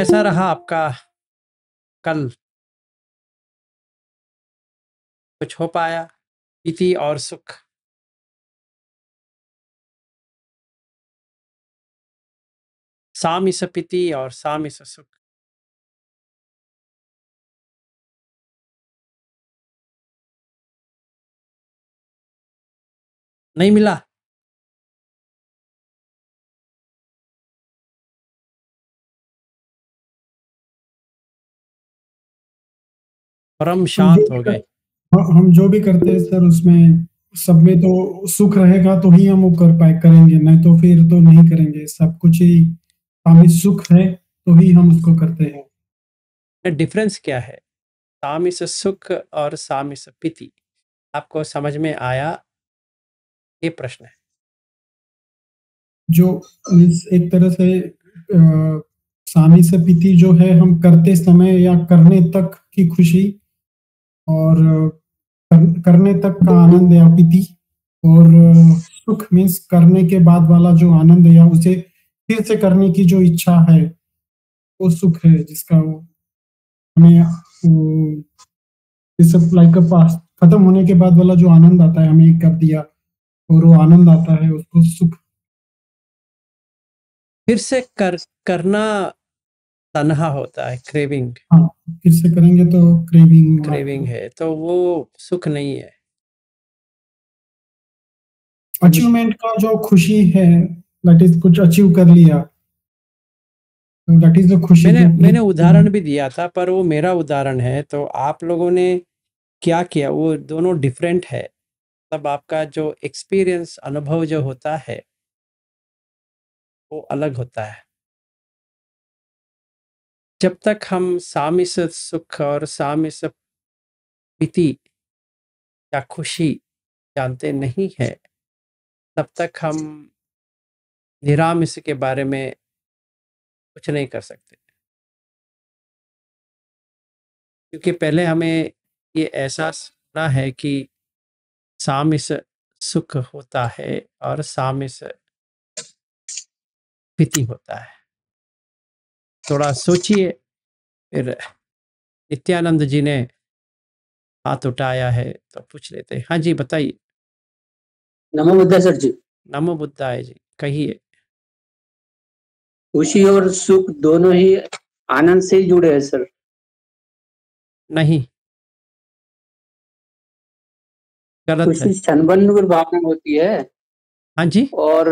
कैसा रहा आपका कल? कुछ हो पाया? पीति और सुख? सामिस पीति और सामिस सुख। नहीं मिला? परम शांत हो गए। हम जो भी करते हैं सर, उसमें सब में तो सुख रहेगा तो ही हम वो करेंगे, नहीं तो फिर तो नहीं करेंगे। सब कुछ ही हमें सुख है तो ही हम उसको करते हैं। डिफरेंस क्या है सामिस सुख और सामिस पीति? आपको समझ में आया? ये प्रश्न है। जो एक तरह से सामिस पीति जो है, हम करते समय या करने तक की खुशी, और करने तक का आनंद या पीति, और सुख मीन्स करने के बाद वाला जो आनंद या उसे फिर से करने की जो इच्छा है, वो सुख है, जिसका वो हमें सब लाइक पास खत्म होने के बाद वाला जो आनंद आता है, हमें कर दिया और वो आनंद आता है, उसको सुख। फिर से करना तन्हा होता है, क्रेविंग। हाँ, फिर से करेंगे तो क्रेविंग है, तो वो सुख नहीं है। अचीवमेंट का जो खुशी है, दैट इज कुछ अचीव कर लिया, दैट इज द खुशी। मैंने उदाहरण भी दिया था, पर वो मेरा उदाहरण है, तो आप लोगों ने क्या किया वो दोनों डिफरेंट है। तब आपका जो एक्सपीरियंस, अनुभव जो होता है वो अलग होता है। जब तक हम सामिस सुख और सामिस पीति या खुशी जानते नहीं है, तब तक हम निरामिष के बारे में कुछ नहीं कर सकते। क्योंकि पहले हमें ये एहसास होना है कि सामिस सुख होता है और सामिस पीति होता है। थोड़ा सोचिए। फिर नित्यानंद जी ने हाथ उठाया है तो पूछ लेते हैं। हाँ जी, बताइए। नमो बुद्धा सर जी। नमो बुद्धाय जी, कहिए। खुशी और सुख दोनों ही आनंद से ही जुड़े हैं सर। नहीं, गलत है। खुशी क्षणभंगुर भावना होती है। हाँ जी। और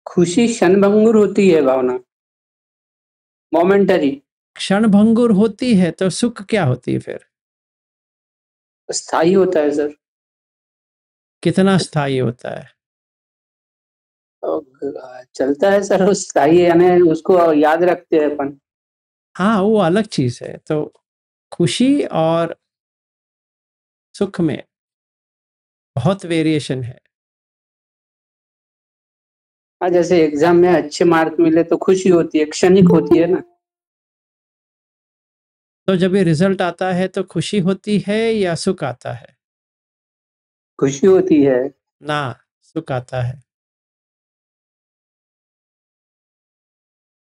खुशी क्षणभंगुर होती है भावना, मोमेंटरी। क्षणभंगुर होती है तो सुख क्या होती है फिर? स्थायी होता है सर। कितना स्थायी होता है? चलता है सर, स्थायी यानी उसको याद रखते हैं अपन। हाँ, वो अलग चीज है। तो खुशी और सुख में बहुत वेरिएशन है। हाँ, जैसे एग्जाम में अच्छे मार्क मिले तो खुशी होती है, क्षणिक होती है ना। तो जब ये रिजल्ट आता है तो खुशी होती है या सुख आता है? खुशी होती है ना, सुख आता है।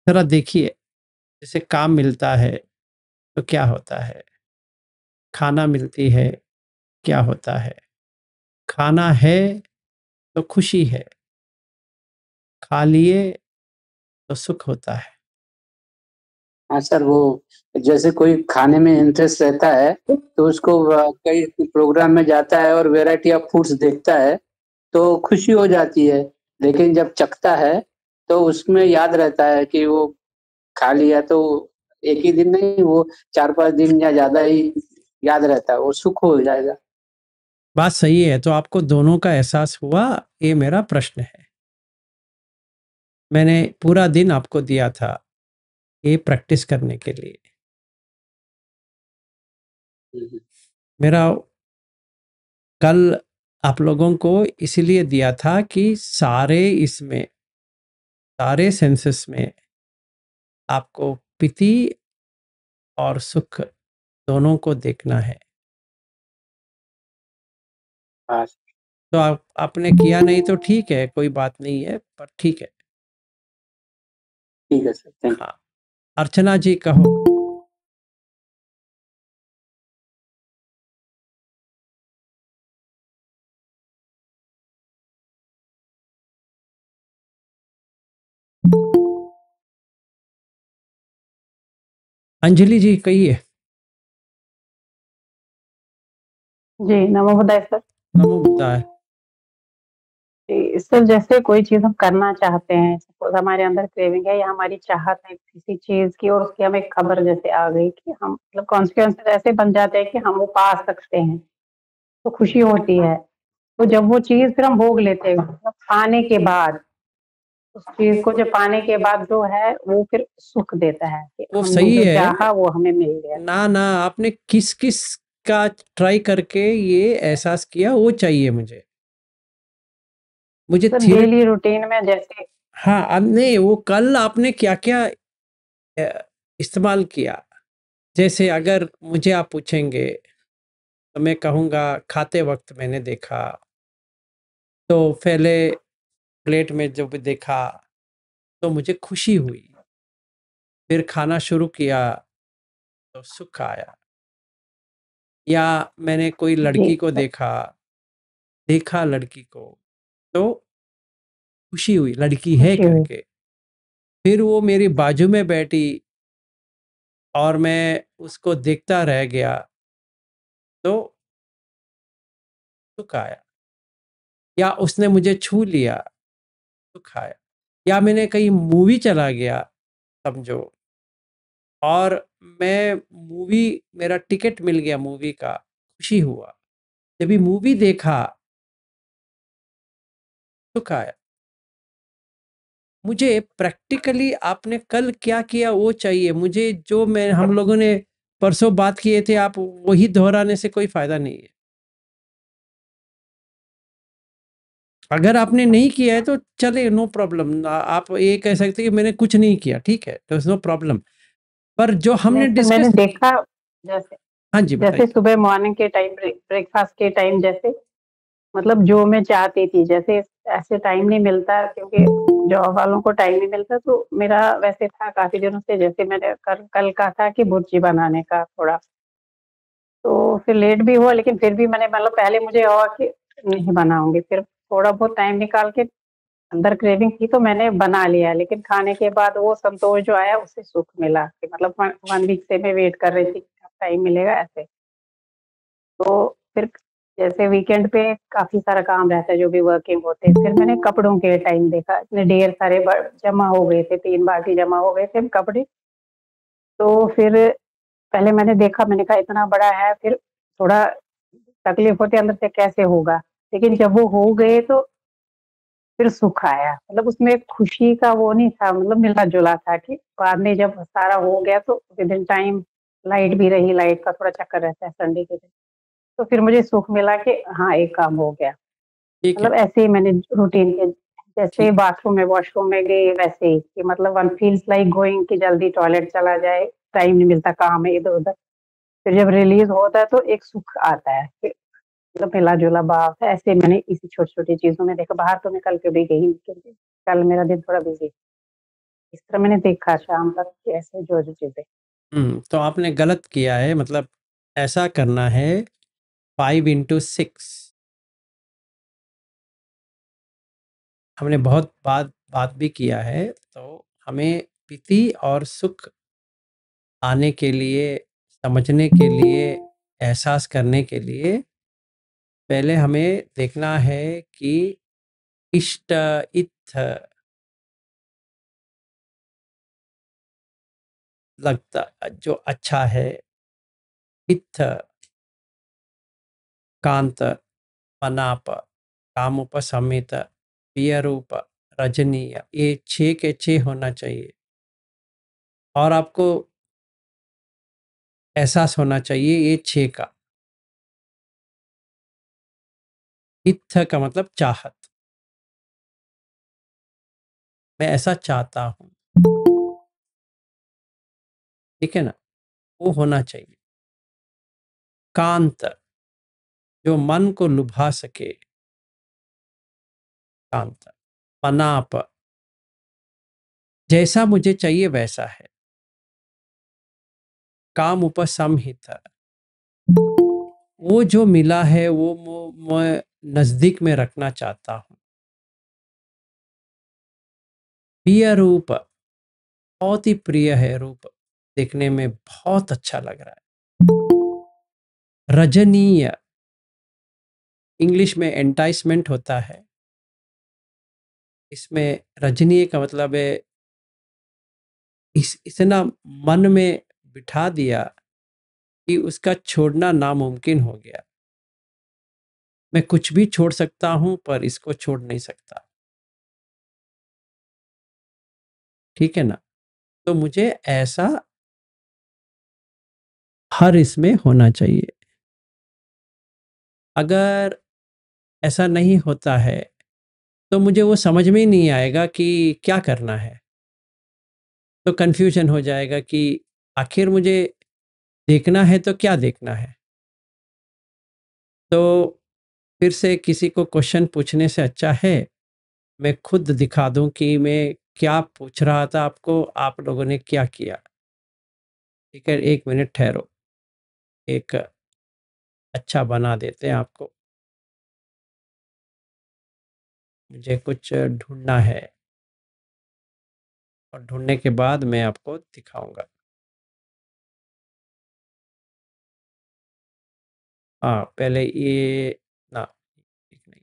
जरा देखिए, जैसे काम मिलता है तो क्या होता है? खाना मिलती है, क्या होता है? खाना है तो खुशी है, खा लिए तो सुख होता है। हाँ सर, वो जैसे कोई खाने में इंटरेस्ट रहता है तो उसको कई प्रोग्राम में जाता है और वैरायटी ऑफ फूड्स देखता है तो खुशी हो जाती है। लेकिन जब चखता है तो उसमें याद रहता है कि वो खा लिया, तो एक ही दिन नहीं, वो 4-5 दिन या ज्यादा ही याद रहता है, वो सुख हो जाएगा। बात सही है। तो आपको दोनों का एहसास हुआ? ये मेरा प्रश्न है। मैंने पूरा दिन आपको दिया था ये प्रैक्टिस करने के लिए। मेरा कल आप लोगों को इसलिए दिया था कि सारे सेंसेस में आपको पीति और सुख दोनों को देखना है। हाँ, तो आपने किया नहीं तो ठीक है, कोई बात नहीं है, पर ठीक है। ठीक है सर, थैंक यू। हाँ। अर्चना जी कहो। अंजलि जी कहिए। जी, नमो बुद्धाय सर। नमो बुद्धाय। जी, सर जैसे कोई चीज़ हम करना चाहते हैं, सपोज़ हमारे अंदर क्रेविंग है या हमारी चाहत है किसी चीज़ की और उसकी हमें खबर जैसे आ गई कि हम मतलब कॉन्सिक्वेंसेस ऐसे बन जाते हैं कि हम वो पा सकते हैं, तो खुशी होती है। तो जब वो चीज़ फिर हम भोग लेते हैं, मतलब खाने के बाद, उस चीज़ को जब पाने के बाद जो है वो फिर सुख देता है कि वो हमने सही जो है। चाहा वो हमें मिल गया। ना आपने किस किस का ट्राई करके ये एहसास किया, वो चाहिए मुझे सर थियर डेली रूटीन में जैसे हाँ, आपने वो कल आपने क्या-क्या इस्तेमाल किया? जैसे अगर मुझे आप पूछेंगे, तो मैं कहूँगा खाते वक़्त मैंने देखा, तो पहले प्लेट में जब देखा, तो मुझे खुशी हुई। फिर खाना शुरू किया, तो सुख आया। या मैंने कोई जी लड़की को सर, देखा लड़की को, तो खुशी हुई, लड़की है खुशी हुई। करके। फिर वो मेरी बाजू में बैठी और मैं उसको देखता रह गया, तो सुख आया। या उसने मुझे छू लिया, सुख आया। या मैंने कहीं मूवी चला गया समझो, और मैं मूवी मेरा टिकट मिल गया मूवी का, खुशी हुआ। जब ये मूवी देखा, सुख आया। मुझे प्रैक्टिकली आपने कल क्या किया वो चाहिए मुझे, जो मैं हम लोगों ने परसों बात किए थे, आप वही दोहराने से कोई फायदा नहीं है। अगर आपने नहीं किया है तो चले, नो प्रॉब्लम। आप ये कह सकते हैं कि मैंने कुछ नहीं किया, ठीक है, तो नो प्रॉब्लम। पर जो नहीं हमने सर, मैंने डिस्कस देखा जैसे हाँ जी जैसे बताइए। सुबह मॉर्निंग के टाइम ब्रेकफास्ट के टाइम जैसे मतलब जो मैं चाहती थी, जैसे ऐसे टाइम नहीं मिलता क्योंकि जॉब वालों को टाइम नहीं मिलता, तो मेरा वैसे था काफ़ी दिनों से, जैसे मैंने कल कहा था कि भुर्जी बनाने का थोड़ा, तो फिर लेट भी हुआ लेकिन फिर भी मैंने मतलब पहले मुझे हुआ कि नहीं बनाऊँगी, फिर थोड़ा बहुत टाइम निकाल के अंदर क्रेविंग थी तो मैंने बना लिया, लेकिन खाने के बाद वो संतोष जो आया उससे सुख मिला कि मतलब 1 वीक से मैं वेट कर रही थी कि कब टाइम मिलेगा ऐसे। तो फिर जैसे वीकेंड पे काफ़ी सारा काम रहता है जो भी वर्किंग होते हैं, फिर मैंने कपड़ों के टाइम देखा, इतने ढेर सारे जमा हो गए थे, 3 बाल्टी जमा हो गए थे कपड़े। तो फिर पहले मैंने देखा, मैंने कहा इतना बड़ा है, फिर थोड़ा तकलीफ होती है अंदर से कैसे होगा, लेकिन जब वो हो गए तो फिर सुख आया, मतलब उसमें खुशी का वो नहीं था, मतलब मिला-जुला था कि बाद में जब सारा हो गया तो विदिन टाइम लाइट भी रही, लाइट का थोड़ा चक्कर रहता है संडे के दिन। तो फिर मुझे सुख मिला कि हाँ, एक काम हो गया। ठीक है। मतलब ऐसे ही मैंने रूटीन के जैसे ठीक। बाथरूम में वॉशरूम में गई वैसे ही कि मतलब वन फील्स लाइक गोइंग कि जल्दी टॉयलेट चला जाए, टाइम नहीं मिलता, काम है इधर-उधर। फिर जब रिलीज़ होता है तो एक सुख आता है कि मतलब मिला-जुला भाव है। ऐसे मैंने इसी छोटी-छोटी चीज़ों में देखा, बाहर तो मैं कल कभी गई नहीं क्योंकि कल मेरा दिन थोड़ा बिज़ी। इस तरह मैंने देखा शाम तक कि ऐसे जो-जो चीज़ें। तो आपने गलत किया है, मतलब ऐसा करना है 5 इंटू 6। हमने बहुत बात भी किया है, तो हमें प्रीति और सुख आने के लिए, समझने के लिए, एहसास करने के लिए पहले हमें देखना है कि इष्ट इत्थ लगता जो अच्छा है, इत्थ कांत, मनाप, कामुपशमित, प्रियरूप, रजनीय, ये 6 के 6 होना चाहिए। और आपको एहसास होना चाहिए ये 6 का। इत्थ का मतलब चाहत, मैं ऐसा चाहता हूँ, ठीक है ना, वो होना चाहिए। कांत, जो मन को लुभा सके, कांत। मनाप, जैसा मुझे चाहिए वैसा है। काम उपसंहित, वो जो मिला है वो मैं नजदीक में रखना चाहता हूँ। प्रिय रूप, बहुत ही प्रिय है रूप, देखने में बहुत अच्छा लग रहा है। रजनीय, इंग्लिश में एंटाइसमेंट होता है, इसमें रजनीय का मतलब है इतना मन में बिठा दिया कि उसका छोड़ना नामुमकिन हो गया। मैं कुछ भी छोड़ सकता हूं पर इसको छोड़ नहीं सकता, ठीक है ना। तो मुझे ऐसा हर इसमें होना चाहिए। अगर ऐसा नहीं होता है तो मुझे वो समझ में ही नहीं आएगा कि क्या करना है, तो कंफ्यूजन हो जाएगा कि आखिर मुझे देखना है तो क्या देखना है। तो फिर से किसी को क्वेश्चन पूछने से अच्छा है मैं खुद दिखा दूं कि मैं क्या पूछ रहा था आपको, आप लोगों ने क्या किया। ठीक है, 1 मिनट ठहरो, एक अच्छा बना देते हैं आपको। मुझे कुछ ढूंढना है और ढूंढने के बाद मैं आपको दिखाऊंगा। हाँ, पहले ये ना, ठीक नहीं,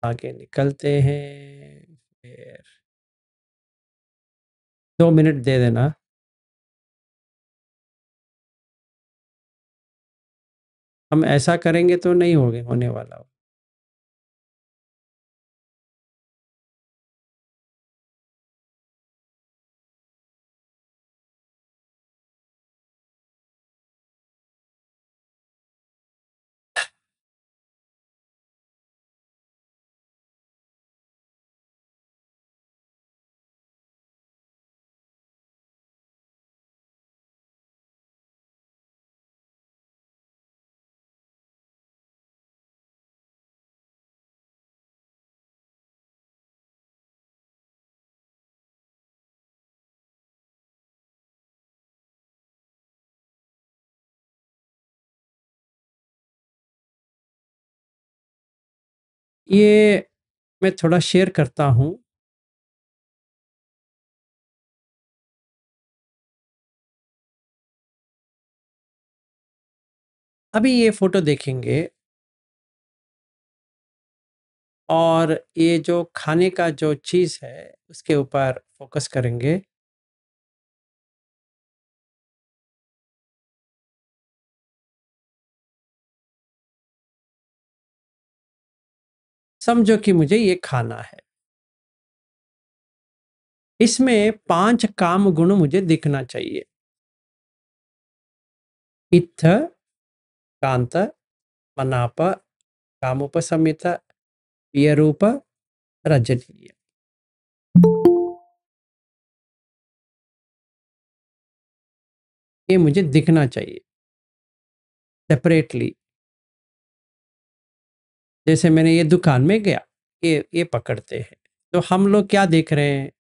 आगे निकलते हैं। फिर 2 मिनट दे देना। हम ऐसा करेंगे तो नहीं होने वाला। ये मैं थोड़ा शेयर करता हूँ। अभी ये फोटो देखेंगे और ये जो खाने का जो चीज़ है उसके ऊपर फोकस करेंगे। समझो कि मुझे ये खाना है, इसमें 5 काम गुण मुझे दिखना चाहिए। इत्थ, कांत, मनाप, कामुपसमित, प्रियरूप, रजनीय। ये मुझे दिखना चाहिए सेपरेटली। जैसे मैंने ये दुकान में गया, ये पकड़ते हैं, तो हम लोग क्या देख रहे हैं,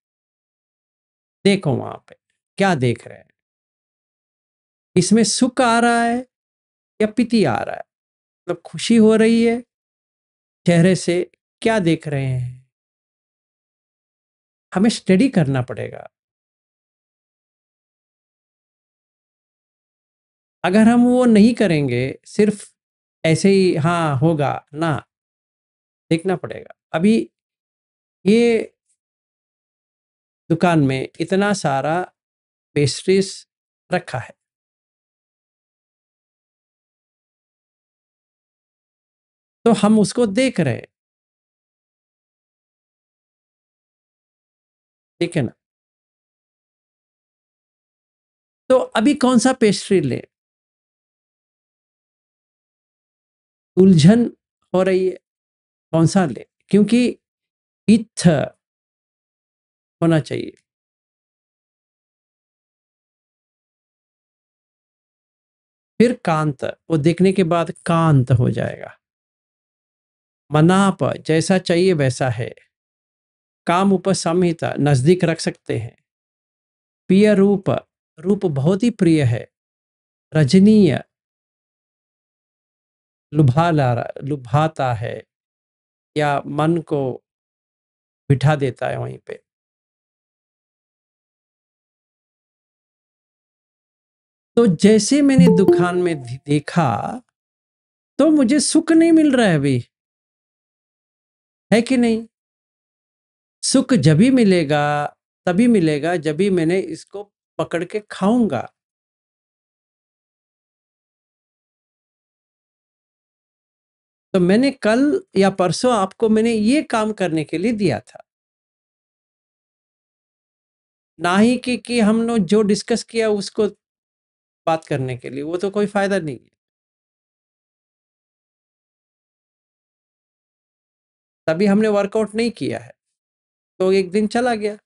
देखो वहां पे क्या देख रहे हैं, इसमें सुख आ रहा है या पीति आ रहा है, मतलब खुशी हो रही है चेहरे से, क्या देख रहे हैं, हमें स्टडी करना पड़ेगा। अगर हम वो नहीं करेंगे, सिर्फ ऐसे ही हाँ होगा ना, देखना पड़ेगा। अभी ये दुकान में इतना सारा पेस्ट्रीज रखा है, तो हम उसको देख रहे हैं, ठीक है ना। तो अभी कौन सा पेस्ट्री ले, उलझन हो रही है, कौन सा ले, क्योंकि इत्थ होना चाहिए। फिर कांत, वो देखने के बाद कांत हो जाएगा। मनाप, जैसा चाहिए वैसा है। काम उपसंहिता, नजदीक रख सकते हैं। प्रिय रूप, रूप बहुत ही प्रिय है, रजनीय, लुभाता है या मन को बिठा देता है वहीं पे। तो जैसे मैंने दुकान में देखा तो मुझे सुख नहीं मिल रहा है अभी, है कि नहीं? सुख जभी मिलेगा, तभी मिलेगा जब भी मैंने इसको पकड़ के खाऊंगा। तो मैंने कल या परसों आपको मैंने ये काम करने के लिए दिया था, ना ही कि हमने जो डिस्कस किया उसको बात करने के लिए, वो तो कोई फायदा नहीं है। तभी हमने वर्कआउट नहीं किया है, तो एक दिन चला गया।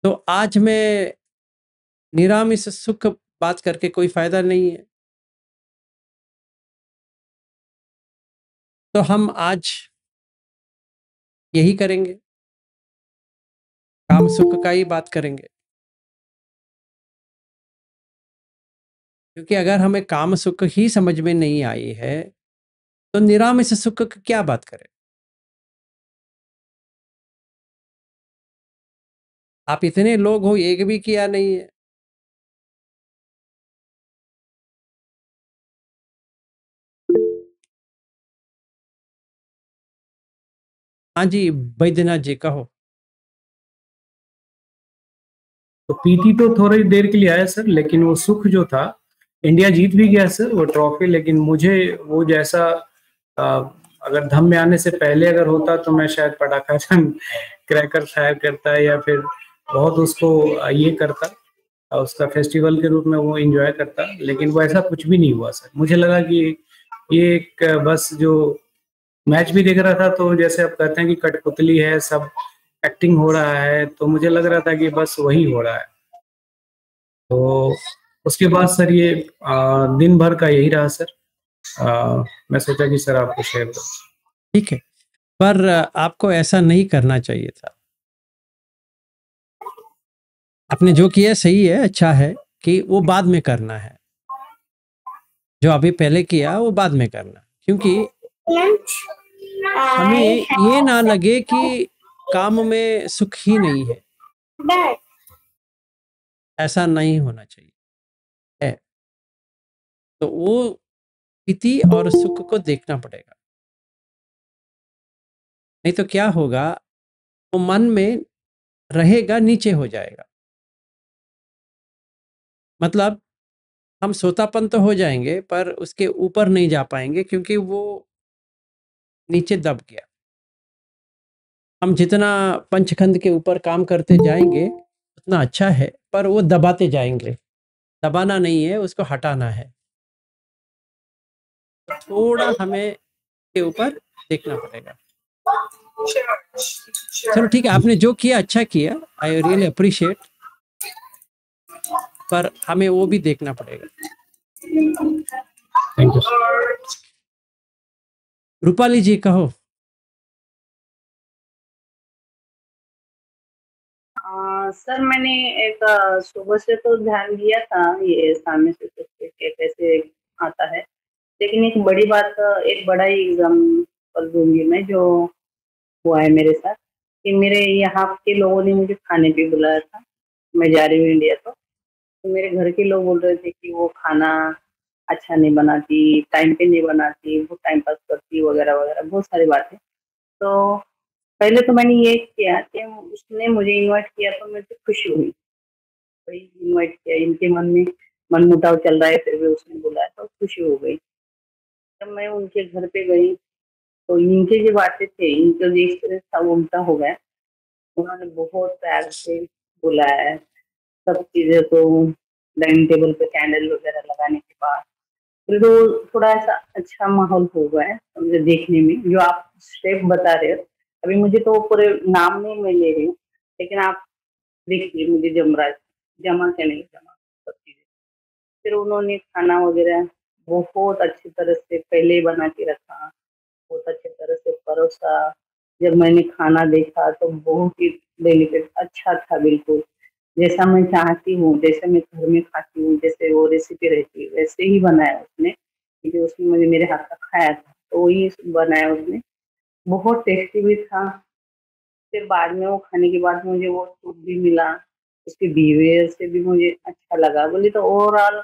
तो आज मैं निरामिष सुख बात करके कोई फायदा नहीं है। तो हम आज यही करेंगे, काम सुख का ही बात करेंगे। क्योंकि अगर हमें काम सुख ही समझ में नहीं आई है तो निरामिष सुख की क्या बात करें। आप इतने लोग हो, एक भी किया नहीं है। हाँ जी, बैद्यनाथ जी कहो। तो पीटी तो थोड़ी देर के लिए आया सर, लेकिन वो सुख जो था, इंडिया जीत भी गया सर वो ट्रॉफी, लेकिन मुझे वो जैसा अगर धम में आने से पहले अगर होता तो मैं शायद पटाखा क्रैकर फायर करता या फिर बहुत उसको ये करता, उसका फेस्टिवल के रूप में वो एंजॉय करता, लेकिन वो ऐसा कुछ भी नहीं हुआ सर। मुझे लगा कि ये एक बस जो मैच भी देख रहा था तो जैसे आप कहते हैं कि कठपुतली है, सब एक्टिंग हो रहा है, तो मुझे लग रहा था कि बस वही हो रहा है। तो उसके बाद सर ये दिन भर का यही रहा सर। मैं सोचा कि सर आपको शेयर करूं। ठीक है, पर आपको ऐसा नहीं करना चाहिए था। आपने जो किया सही है, अच्छा है कि वो बाद में करना है। जो अभी पहले किया वो बाद में करना, क्योंकि हमें ये ना लगे कि काम में सुख ही नहीं है। ऐसा नहीं होना चाहिए है। तो वो स्थिति और सुख को देखना पड़ेगा, नहीं तो क्या होगा, वो मन में रहेगा, नीचे हो जाएगा। मतलब हम सोतापन तो हो जाएंगे पर उसके ऊपर नहीं जा पाएंगे, क्योंकि वो नीचे दब गया। हम जितना पंचखंड के ऊपर काम करते जाएंगे उतना अच्छा है, पर वो दबाते जाएंगे। दबाना नहीं है, उसको हटाना है। थोड़ा हमें के ऊपर देखना पड़ेगा। चलो ठीक है, आपने जो किया अच्छा किया, आई रियली अप्रिशिएट, पर हमें वो भी देखना पड़ेगा। Thank you. रूपाली जी कहो। सर मैंने एक सुबह से तो ध्यान दिया था ये सामने से कैसे आता है, लेकिन एक बड़ी बात, एक बड़ा ही एग्जाम्पल दूंगी मैं जो हुआ है मेरे साथ, कि मेरे यहाँ के लोगों ने मुझे खाने पे बुलाया था। मैं जा रही हूँ इंडिया, तो मेरे घर के लोग बोल रहे थे कि वो खाना अच्छा नहीं बनाती, टाइम पे नहीं बनाती, वो टाइम पास करती वगैरह वगैरह, बहुत सारी बातें। तो पहले तो मैंने ये किया कि उसने मुझे इनवाइट किया तो मुझे खुशी हुई, भाई इनवाइट किया, इनके मन में मनमुटाव चल रहा है फिर भी उसने बुलाया तो खुशी हो गई। जब मैं उनके घर पे गई तो इनके जो बातें थे, इनका जो एक्सपीरियंस था वो उल्टा हो गया। उन्होंने बहुत प्यार से बुलाया है, सब चीजें को डाइनिंग टेबल पे कैंडल वगैरह लगाने के बाद फिर तो थोड़ा ऐसा अच्छा माहौल हो गया है मुझे देखने में। जो आप स्टेप बता रहे हो, अभी मुझे तो पूरे नाम नहीं मैं ले रही हूँ, लेकिन आप देखिए मुझे जम रहा है, जमा के नहीं जमा सब चीजें। फिर उन्होंने खाना वगैरह बहुत अच्छी तरह से पहले ही बना के रखा, बहुत अच्छी तरह से परोसा। जब मैंने खाना देखा तो बहुत ही बेनिफिट अच्छा था बिल्कुल, जैसा मैं चाहती हूँ, जैसे मैं घर में खाती हूँ, जैसे वो रेसिपी रहती है वैसे ही बनाया उसने, क्योंकि उसने मुझे मेरे हाथ का खाया था तो वही बनाया उसने, बहुत टेस्टी भी था। फिर बाद में वो खाने के बाद मुझे वो सूप भी मिला, उसके बिहेवियर से भी मुझे अच्छा लगा। बोली तो ओवरऑल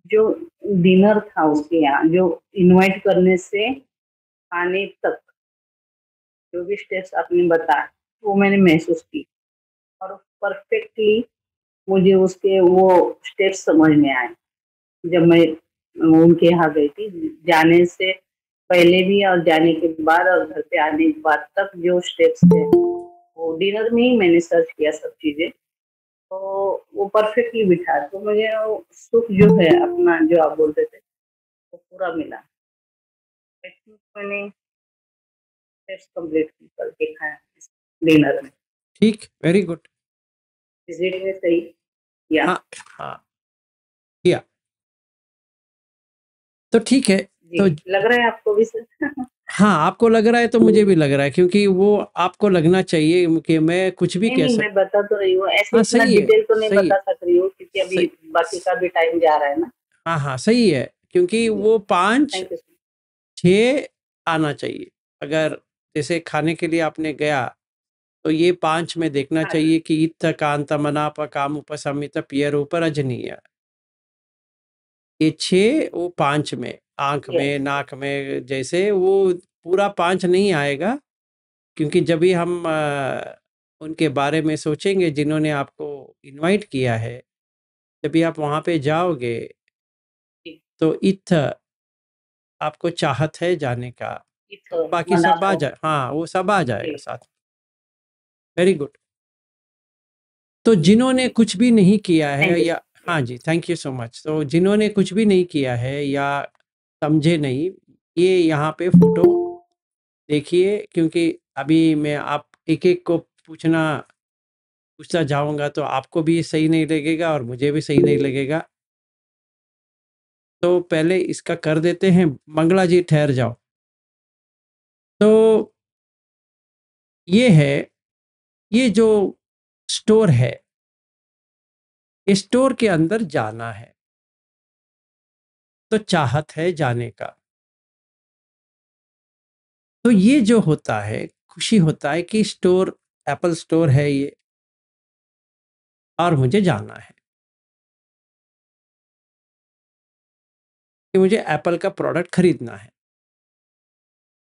जो डिनर था उसके यहाँ, जो इनवाइट करने से खाने तक जो भी स्टेप्स आपने बताया वो मैंने महसूस की, और परफेक्टली मुझे उसके वो स्टेप्स समझ में आए जब मैं उनके यहाँ गई थी। जाने से पहले भी और जाने के बाद और घर पे आने के बाद तक जो स्टेप्स थे वो डिनर में ही मैंने सर्च किया सब चीजें, तो वो परफेक्टली बिठा, तो मुझे वो सुख जो है अपना जो आप बोलते थे वो पूरा मिला। आई थिंक मैंने स्टेप्स कंप्लीट करके खाया डिनर में। ठीक, वेरी गुड। विजिट में सही किया। हाँ हाँ किया तो ठीक है। जी, तो लग रहा है आपको भी सर? हाँ, आपको लग रहा है तो मुझे भी लग रहा है, क्योंकि वो आपको लगना चाहिए कि मैं कुछ भी नहीं, कह मैं बता तो रही हूँ, ऐसे हाँ, इतना सही है, डिटेल तो नहीं सही है, बता सक रही हूँ क्योंकि अभी सही बाकी का भी टाइम जा रहा है ना। हाँ, सही है, क्योंकि जी, वो 5, थैंक यू सर। 6 आना चाहिए। अगर जैसे खाने के लिए आपने गया, तो ये 5 में देखना हाँ, चाहिए कि इत्थ कांत मनाप कामुपशमित पियरूपरजनीय। ये 6 वो 5 में, आँख यस, में, नाक में, जैसे वो पूरा 5 नहीं आएगा, क्योंकि जब भी हम उनके बारे में सोचेंगे जिन्होंने आपको इनवाइट किया है, जब भी आप वहाँ पे जाओगे, जी, तो इत्थ आपको चाहत है जाने का, इट्स तो बाकी सब आ मनापो। जाए, हाँ, वो सब आ जाएगा जी, साथ। Very good. तो जिन्होंने जी, कुछ भी नहीं किया है थैंक यू या सर। हाँ जी, थैंक यू सो मच। तो जिन्होंने कुछ भी नहीं किया है या समझे नहीं, ये यहाँ पे फोटो देखिए, क्योंकि अभी मैं आप एक-एक को पूछता जाऊँगा तो आपको भी सही नहीं लगेगा और मुझे भी सही नहीं लगेगा। तो पहले इसका कर देते हैं, मंगला जी ठहर जाओ। तो ये है, ये जो स्टोर है, इस स्टोर के अंदर जाना है, तो चाहत है जाने का। तो ये जो होता है, खुशी होता है कि स्टोर, एप्पल स्टोर है ये, और मुझे जाना है कि मुझे एप्पल का प्रोडक्ट खरीदना है।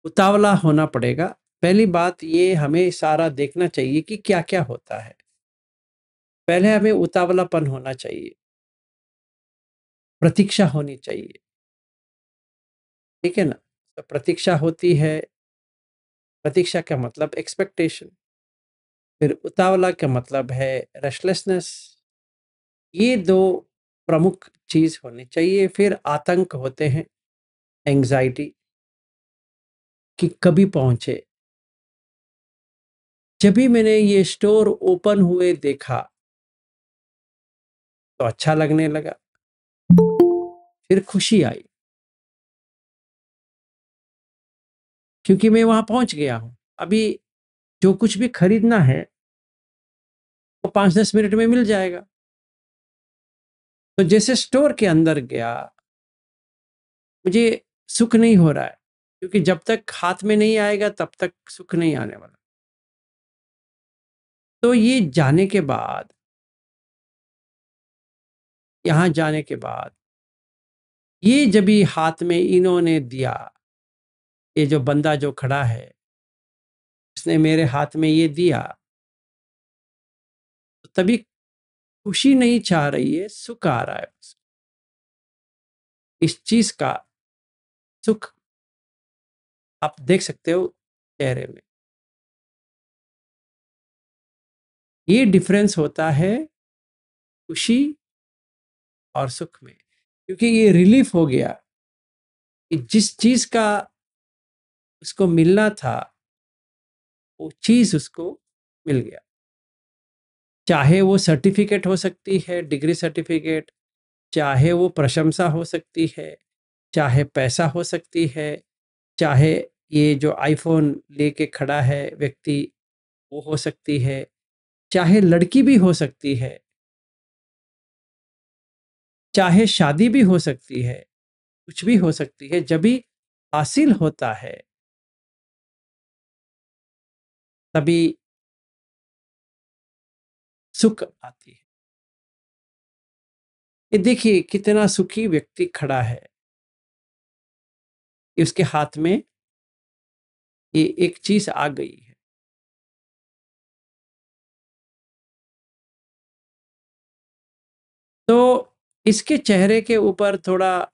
उतावला होना पड़ेगा। पहली बात ये हमें सारा देखना चाहिए कि क्या-क्या होता है। पहले हमें उतावलापन होना चाहिए, प्रतीक्षा होनी चाहिए, ठीक है ना? तो प्रतीक्षा होती है, प्रतीक्षा का मतलब एक्सपेक्टेशन, फिर उतावला का मतलब है रेस्टलेसनेस। ये 2 प्रमुख चीज़ होनी चाहिए। फिर आतंक होते हैं, एंग्ज़ायटी कि कभी पहुँचे। जब भी मैंने ये स्टोर ओपन हुए देखा, तो अच्छा लगने लगा, फिर खुशी आई, क्योंकि मैं वहाँ पहुँच गया हूँ। अभी जो कुछ भी खरीदना है, वो 5-10 मिनट में मिल जाएगा। तो जैसे स्टोर के अंदर गया, मुझे सुख नहीं हो रहा है, क्योंकि जब तक हाथ में नहीं आएगा तब तक सुख नहीं आने वाला। तो ये जाने के बाद, यहाँ जाने के बाद, ये जब भी हाथ में इन्होंने दिया, ये जो बंदा जो खड़ा है, उसने मेरे हाथ में ये दिया, तो तभी खुशी नहीं चाह रही है, सुख आ रहा है। इस चीज का सुख आप देख सकते हो चेहरे में। ये डिफरेंस होता है खुशी और सुख में, क्योंकि ये रिलीफ हो गया कि जिस चीज का उसको मिलना था, वो चीज उसको मिल गया। चाहे वो सर्टिफिकेट हो सकती है, डिग्री सर्टिफिकेट, चाहे वो प्रशंसा हो सकती है, चाहे पैसा हो सकती है, चाहे ये जो आईफोन लेके खड़ा है व्यक्ति, वो हो सकती है, चाहे लड़की भी हो सकती है, चाहे शादी भी हो सकती है, कुछ भी हो सकती है, जब भी हासिल होता है तभी सुख आती है। ये देखिए कितना सुखी व्यक्ति खड़ा है, उसके हाथ में ये एक चीज आ गई है। तो इसके चेहरे के ऊपर थोड़ा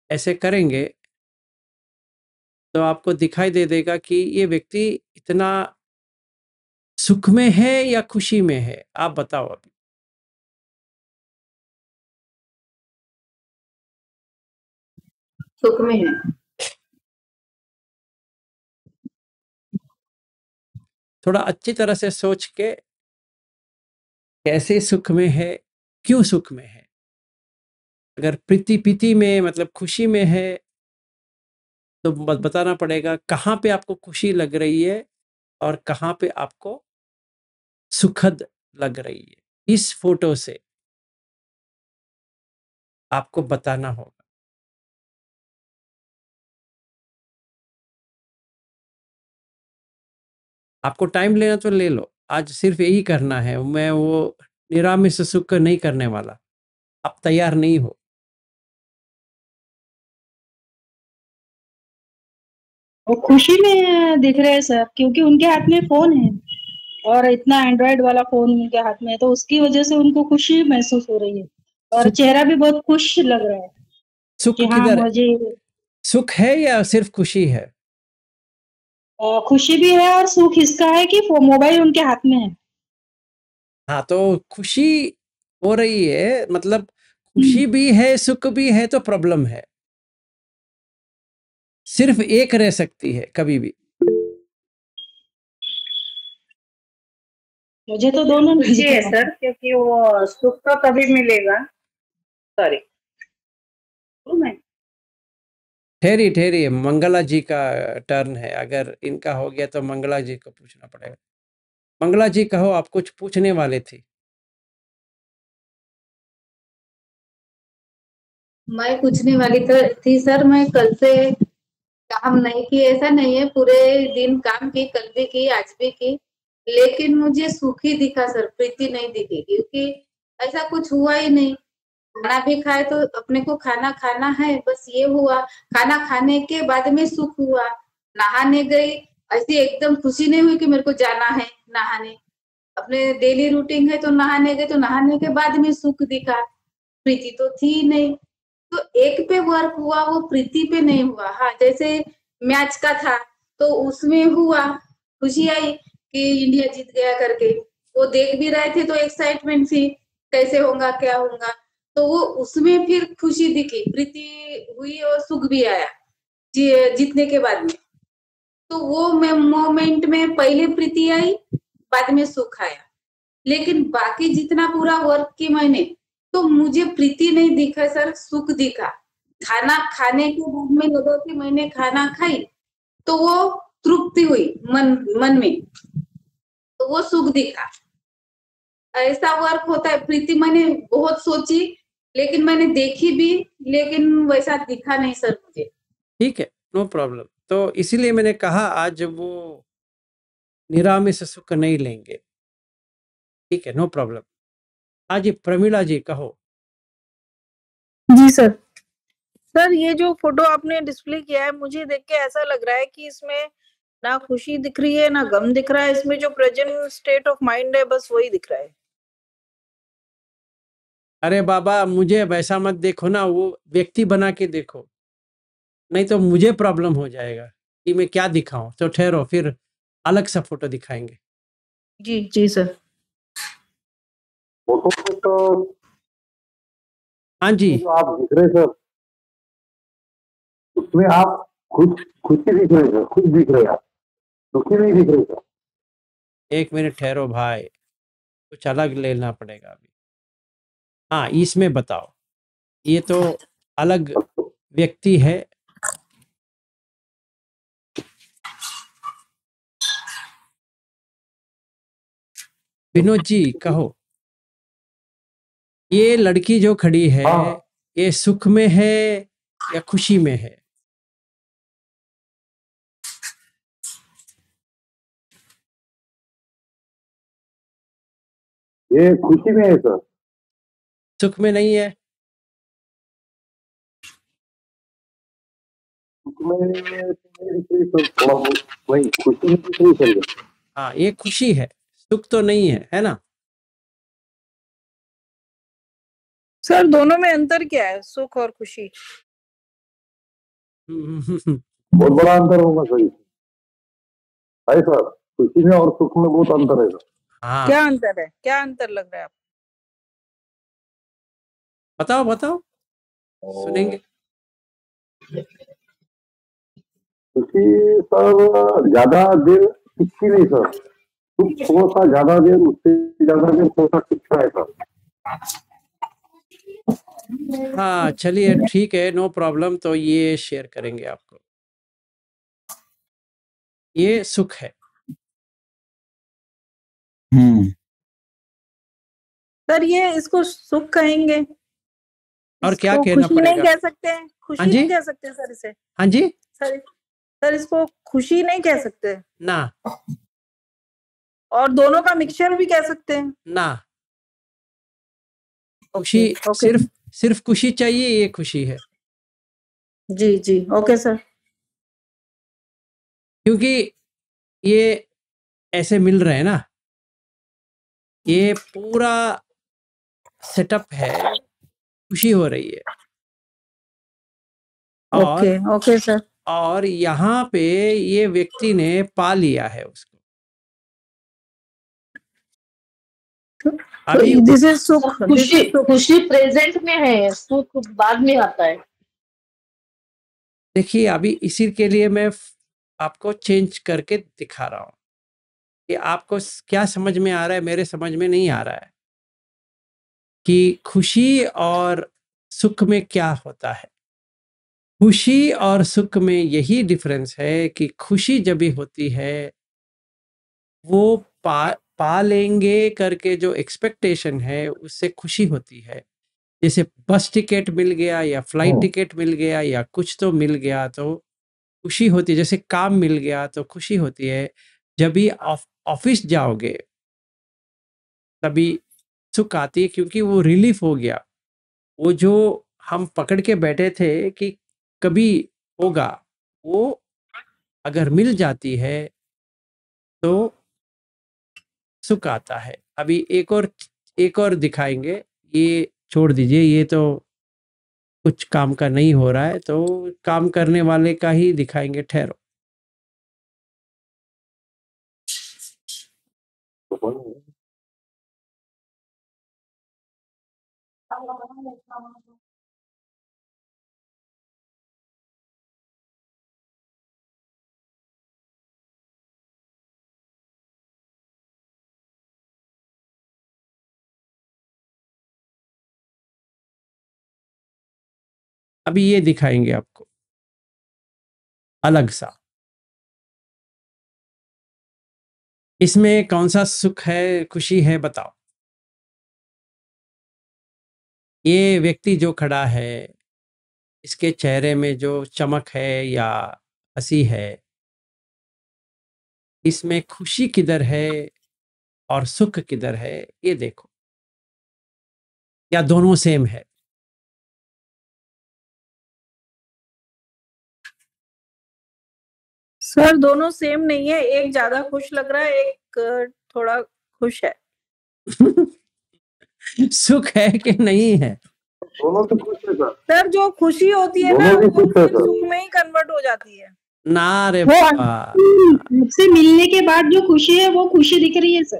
ऐसे करेंगे तो आपको दिखाई दे देगा कि ये व्यक्ति इतना सुख में है या खुशी में है। आप बताओ अभी। सुख में है। थोड़ा अच्छी तरह से सोच के कैसे सुख में है, क्यों सुख में है। अगर प्रीति में मतलब खुशी में है तो बताना पड़ेगा कहाँ पे आपको खुशी लग रही है और कहाँ पे आपको सुखद लग रही है। इस फोटो से आपको बताना होगा। आपको टाइम लेना तो ले लो, आज सिर्फ यही करना है। मैं वो निरामिष सुख नहीं करने वाला। आप तैयार नहीं हो। वो खुशी में दिख रहे हैं सर, क्योंकि उनके हाथ में फोन है और इतना एंड्रॉइड वाला फोन उनके हाथ में है, तो उसकी वजह से उनको खुशी महसूस हो रही है और सुख चेहरा भी बहुत खुश लग रहा है सुख कि हाँ किधर है? मुझे सुख है या सिर्फ खुशी है? खुशी भी है और सुख इसका है कि मोबाइल उनके हाथ में है। हाँ, तो खुशी हो रही है, मतलब खुशी भी है सुख भी है, तो प्रॉब्लम है। सिर्फ एक रह सकती है कभी भी। मुझे तो दोनों नहीं खुशी दिख है रहा। सर, क्योंकि वो सुख तो तभी मिलेगा। सॉरी मैं ठहरी मंगला जी का टर्न है। अगर इनका हो गया तो मंगला जी को पूछना पड़ेगा। मंगला जी कहो, आप कुछ पूछने वाले थे। मैं पूछने वाली थी सर, मैं कल से काम नहीं की, ऐसा नहीं है, पूरे दिन काम की, कल भी की, आज भी की, लेकिन मुझे सुख ही दिखा सर, प्रीति नहीं दिखी, क्योंकि ऐसा कुछ हुआ ही नहीं। खाना भी खाए तो अपने को खाना खाना है, बस ये हुआ। खाना खाने के बाद में सुख हुआ। नहाने गई, ऐसी एकदम खुशी नहीं हुई कि मेरे को जाना है नहाने। अपने डेली रूटीन है तो नहाने गए, तो नहाने के बाद में सुख दिखा। प्रीति तो थी ही नहीं। तो एक पे वर्क हुआ, वो प्रीति पे नहीं हुआ। हाँ, जैसे मैच का था तो उसमें हुआ, खुशी आई कि इंडिया जीत गया करके। वो देख भी रहे थे तो एक्साइटमेंट थी, कैसे होगा क्या होगा, तो वो उसमें फिर खुशी दिखी, प्रीति हुई और सुख भी आया जीतने के बाद में। तो वो मोमेंट में पहले प्रीति आई, बाद में सुख आया। लेकिन बाकी जितना पूरा वर्क की मैंने, तो मुझे प्रीति नहीं दिखा सर, सुख दिखा। खाना खाने के बाद में लगा कि मैंने खाना खाई तो वो तृप्ति हुई मन में, तो वो सुख दिखा। ऐसा वर्क होता है। प्रीति मैंने बहुत सोची, लेकिन मैंने देखी भी, लेकिन वैसा दिखा नहीं सर मुझे। ठीक है, नो प्रॉब्लम। तो इसीलिए मैंने कहा आज वो निरामिष सुख नहीं लेंगे। ठीक है, नो प्रॉब्लम। आज प्रमीला जी कहो। जी सर। सर, ये जो फोटो आपने डिस्प्ले किया है, मुझे देख के ऐसा लग रहा है कि इसमें ना खुशी दिख रही है ना गम दिख रहा है। इसमें जो प्रेजेंट स्टेट ऑफ माइंड है बस वही दिख रहा है। अरे बाबा, मुझे वैसा मत देखो ना, वो व्यक्ति बना के देखो, नहीं तो मुझे प्रॉब्लम हो जाएगा कि मैं क्या दिखाऊं। तो ठहरो, फिर अलग सा फोटो दिखाएंगे। जी जी सर। फोटो पे तो हाँ जी, जो आप दिख रहे सर, उसमें आप खुशी दिख रहे सर, खुश दिख रहे आप, दुखी नहीं दिख रहे सर। एक मिनट ठहरो भाई, कुछ अलग लेना पड़ेगा अभी। हाँ, इसमें बताओ, ये तो अलग व्यक्ति है। विनोद जी कहो। ये लड़की जो खड़ी है हाँ ये सुख में है या खुशी में है? ये खुशी में है सर। सुख में नहीं है। सुख में नहीं दिख रही सर, थोड़ा बहुत वही खुशी में दिख रही सर। हाँ ये खुशी है, सुख तो नहीं है ना? सर दोनों में अंतर क्या है, सुख और खुशी? बहुत बड़ा अंतर होगा सर। है सर, खुशी में और सुख में बहुत अंतर है सर। हाँ क्या अंतर है, क्या अंतर लग रहा है आपको? बताओ बताओ, सुनेंगे। खुशी सर ज्यादा देर टिकती नहीं सर, सुख थोड़ा सा ज्यादा देर, उससे ज्यादा देर थोड़ा सा टिकता है सर। हाँ चलिए ठीक है, नो प्रॉब्लम। तो ये शेयर करेंगे आपको, ये सुख है। सर ये इसको सुख कहेंगे, और क्या इसको कहना खुशी नहीं पड़ेगा? कह सकते हैं, खुशी हाँ जी? नहीं कह सकते सर इसे? हाँ जी सर इसको खुशी नहीं कह सकते ना, और दोनों का मिक्सचर भी कह सकते हैं ना। खुशी ओके सिर्फ खुशी चाहिए, ये खुशी है। जी जी ओके सर। क्योंकि ये ऐसे मिल रहे हैं ना, ये पूरा सेटअप है, खुशी हो रही है। Okay okay sir. और यहाँ पे ये व्यक्ति ने पा लिया है उसको। अभी दिस इज सुख, खुशी प्रेजेंट में है, सुख बाद में आता है। देखिए अभी इसी के लिए मैं आपको चेंज करके दिखा रहा हूँ कि आपको क्या समझ में आ रहा है। मेरे समझ में नहीं आ रहा है कि खुशी और सुख में क्या होता है। खुशी और सुख में यही डिफरेंस है कि खुशी जब भी होती है वो पा लेंगे करके जो एक्सपेक्टेशन है उससे खुशी होती है। जैसे बस टिकट मिल गया या फ्लाइट टिकट मिल गया या कुछ तो मिल गया तो खुशी होती है। जैसे काम मिल गया तो खुशी होती है। जब भी ऑफिस जाओगे तभी सुख आती है, क्योंकि वो रिलीफ हो गया। वो जो हम पकड़ के बैठे थे कि कभी होगा, वो अगर मिल जाती है तो सुख आता है। अभी एक और दिखाएंगे, ये छोड़ दीजिए, ये तो कुछ काम का नहीं हो रहा है, तो काम करने वाले का ही दिखाएंगे। ठहरो। अभी ये दिखाएंगे आपको अलग सा। इसमें कौन सा सुख है, खुशी है, बताओ। ये व्यक्ति जो खड़ा है, इसके चेहरे में जो चमक है या हंसी है, इसमें खुशी किधर है और सुख किधर है, ये देखो। या दोनों सेम है? सर दोनों सेम नहीं है, एक ज्यादा खुश लग रहा है, एक थोड़ा खुश है। सुख है कि नहीं है? दोनों से खुश है सर। सर जो खुशी होती है ना, दोनों भी वो खुश है फिर सर। सुख में ही कन्वर्ट हो जाती है ना रे वो बाबा। आपसे मिलने के बाद जो खुशी है वो खुशी दिख रही है सर,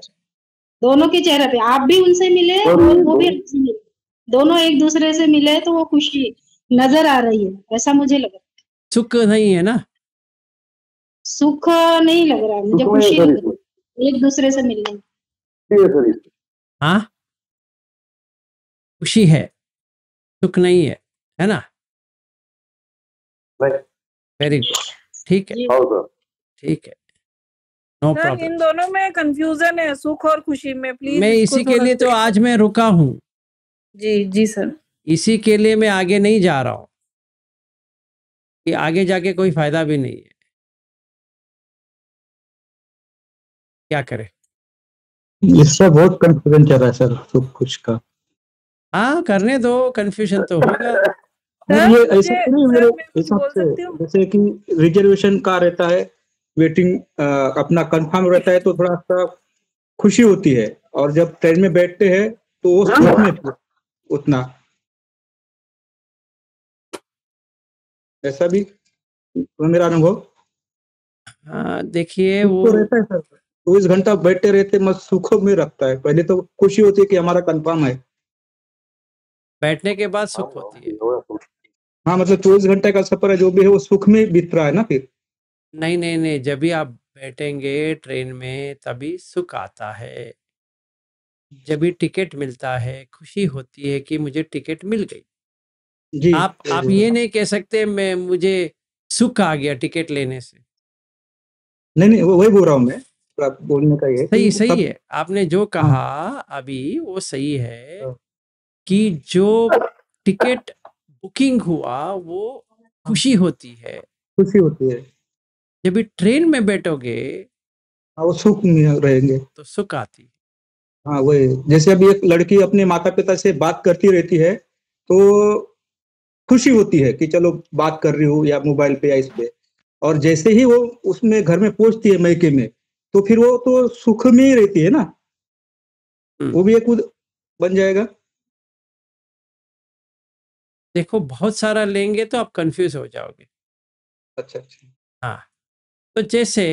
दोनों के चेहरे पे। आप भी उनसे मिले और वो भी आपसे मिले, दोनों एक दूसरे से मिले तो वो खुशी नजर आ रही है, ऐसा मुझे लग रहा है। सुख नहीं है ना? सुख नहीं लग रहा है मुझे, सुख में खुशी है लग सर रही है एक दूसरे से मिलने में। ठीक है सर। हाँ खुशी है, सुख नहीं है ना? नहीं। वेरी गुड, ठीक है, हाँ सर। ठीक है, नो सर प्रॉब्लम। इन दोनों में कंफ्यूजन है, सुख और खुशी में। प्लीज मैं इसी के लिए तो आज मैं रुका हूँ जी, जी सर। इसी के लिए मैं आगे नहीं जा रहा हूँ, कि आगे जाके कोई फ़ायदा भी नहीं है। क्या करें? इससे बहुत कंफ्यूजन चल रहा है सर सब कुछ का। हाँ, करने दो, कन्फ्यूज़न तो होगा। नहीं, ये ऐसा मुझे नहीं, सर मेरे मैं कुछ हिसाब बोल से सकती हूँ? जैसे कि रिजर्वेशन का रहता है, वेटिंग अपना कंफर्म रहता है तो थोड़ा सा खुशी होती है, और जब ट्रेन में बैठते हैं तो वो सुख में उतना ऐसा भी मेरा अनुभव। हाँ, देखिए सुख तो वो रहता है सर, 24 घंटा बैठते रहते मत सुख में रखता है। पहले तो खुशी होती है कि हमारा कंफर्म है। बैठने के बाद सुख होती है। हाँ, मतलब 24 घंटे का सफर है, जो भी है वो सुख में बीत रहा है ना फिर। नहीं, नहीं, नहीं, जब भी आप बैठेंगे ट्रेन में तभी सुख आता है। जब भी टिकट मिलता है, खुशी होती है कि मुझे टिकट मिल गई। जी आप ये नहीं कह सकते मुझे सुख आ गया टिकट लेने से। नहीं नहीं, वही बोल रहा हूँ मैं, थोड़ा बोलने का ये है सही कि सही सब। है, आपने जो हाँ कहा अभी वो सही है कि जो टिकट बुकिंग हुआ वो खुशी होती है। खुशी होती है। जब भी ट्रेन में बैठोगे हाँ, वो सुख में रहेंगे। तो सुख आती है। हाँ, वही जैसे अभी एक लड़की अपने माता पिता से बात करती रहती है तो खुशी होती है कि चलो बात कर रही हूँ, या मोबाइल पे या इस पे। और जैसे ही वो उसमें घर में पहुंचती है मैके में, तो फिर वो तो सुख में ही रहती है ना, वो भी एक बन जाएगा। देखो बहुत सारा लेंगे तो आप कंफ्यूज हो जाओगे। अच्छा अच्छा। हाँ, तो जैसे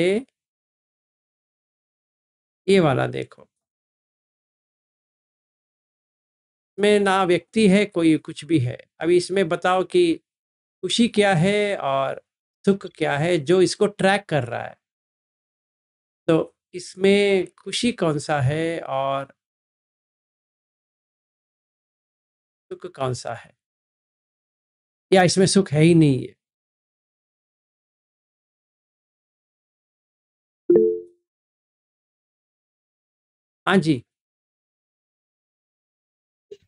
ये वाला देखो, में ना व्यक्ति है कोई कुछ भी है। अभी इसमें बताओ कि खुशी क्या है और सुख क्या है जो इसको ट्रैक कर रहा है। तो इसमें खुशी कौन सा है और सुख कौन सा है, या इसमें सुख है ही नहीं है? हाँ जी,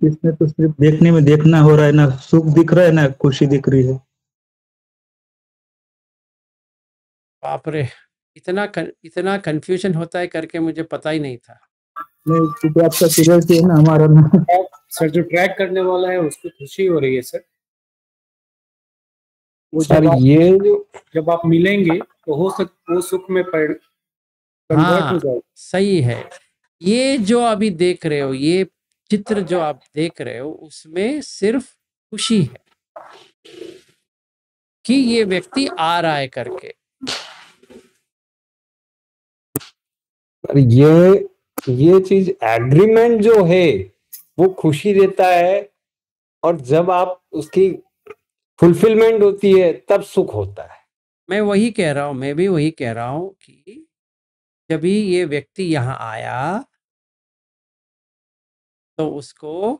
इसमें तो सिर्फ देखने में देखना हो रहा है, ना सुख दिख रहा है ना खुशी दिख रही है। बाप रे, इतना कंफ्यूजन होता है करके मुझे पता ही नहीं था। नहीं, क्योंकि आपका सीरियल है ना, हमारा ना। सर जो ट्रैक करने वाला है उसको खुशी हो रही है सर। वो सर ये जो जब आप मिलेंगे तो वो सुख में कन्वर्ट हो हाँ, जाएगा। सही है। ये जो अभी देख रहे हो, ये चित्र जो आप देख रहे हो उसमें सिर्फ खुशी है कि ये व्यक्ति आ रहा है करके। सर ये चीज एग्रीमेंट जो है वो खुशी देता है, और जब आप उसकी फुलफिलमेंट होती है तब सुख होता है। मैं वही कह रहा हूँ, मैं भी वही कह रहा हूँ कि जब भी ये व्यक्ति यहाँ आया तो उसको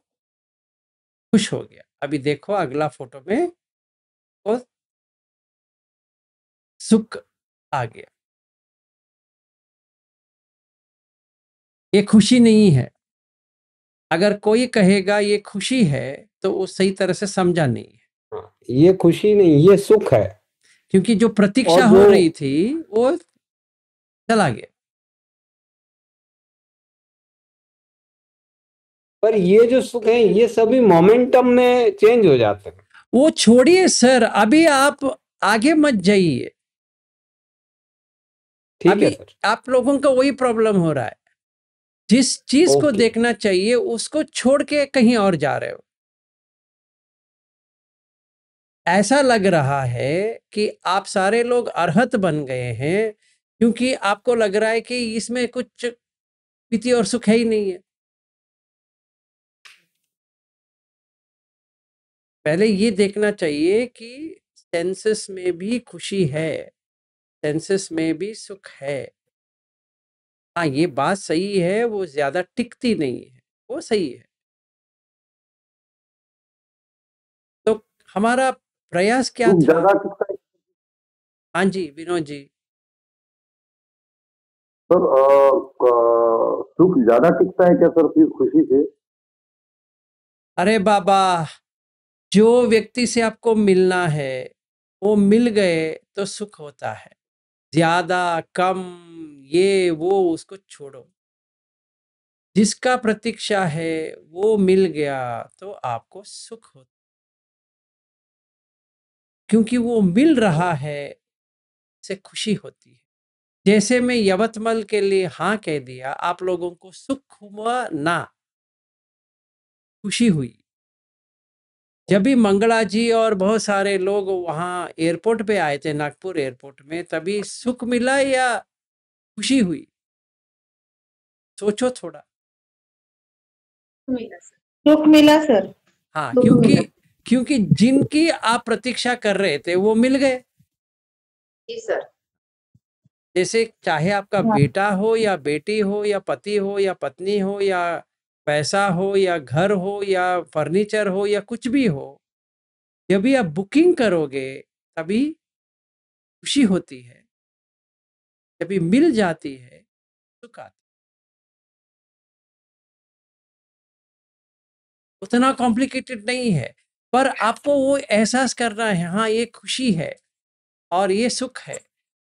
खुश हो गया। अभी देखो अगला फोटो में वो सुख आ गया। ये खुशी नहीं है। अगर कोई कहेगा ये खुशी है तो वो सही तरह से समझा नहीं है। ये खुशी नहीं, ये सुख है। क्योंकि जो प्रतीक्षा और हो जो रही थी वो चला गया। पर ये जो सुख है ये सभी मोमेंटम में चेंज हो जाते हैं। वो छोड़िए सर, अभी आप आगे मत जाइए। ठीक है अभी सर। आप लोगों का वही प्रॉब्लम हो रहा है। जिस चीज को ओके। देखना चाहिए उसको छोड़ के कहीं और जा रहे हो। ऐसा लग रहा है कि आप सारे लोग अरहत बन गए हैं क्योंकि आपको लग रहा है कि इसमें कुछ प्रीति और सुख है ही नहीं है। पहले ये देखना चाहिए कि सेंसेस में भी खुशी है, सेंसेस में भी सुख है। हाँ, ये बात सही है, वो ज्यादा टिकती नहीं है, वो सही है। तो हमारा प्रयास क्या सुख था? ज्यादा टिकता है हाँ जी विनोद जी। सर, सुख ज्यादा टिकता है क्या सर फिर खुशी से? अरे बाबा, जो व्यक्ति से आपको मिलना है वो मिल गए तो सुख होता है। ज्यादा कम ये वो उसको छोड़ो। जिसका प्रतीक्षा है वो मिल गया तो आपको सुख होता, क्योंकि वो मिल रहा है से खुशी होती है। जैसे मैं यवतमल के लिए हाँ कह दिया, आप लोगों को सुख हुआ ना, खुशी हुई। जब भी मंगला जी और बहुत सारे लोग वहाँ एयरपोर्ट पे आए थे, नागपुर एयरपोर्ट में, तभी सुख मिला या खुशी हुई? सोचो थोड़ा। सुख मिला सर। हाँ, सुख मिला। क्योंकि जिनकी आप प्रतीक्षा कर रहे थे वो मिल गए। जी सर। जैसे चाहे आपका बेटा हो या बेटी हो या पति हो या पत्नी हो या पैसा हो या घर हो या फर्नीचर हो या कुछ भी हो, जब भी आप बुकिंग करोगे तभी खुशी होती है। जब भी मिल जाती है सुख आता। उतना कॉम्प्लिकेटेड नहीं है, पर आपको वो एहसास करना है, हाँ ये खुशी है और ये सुख है।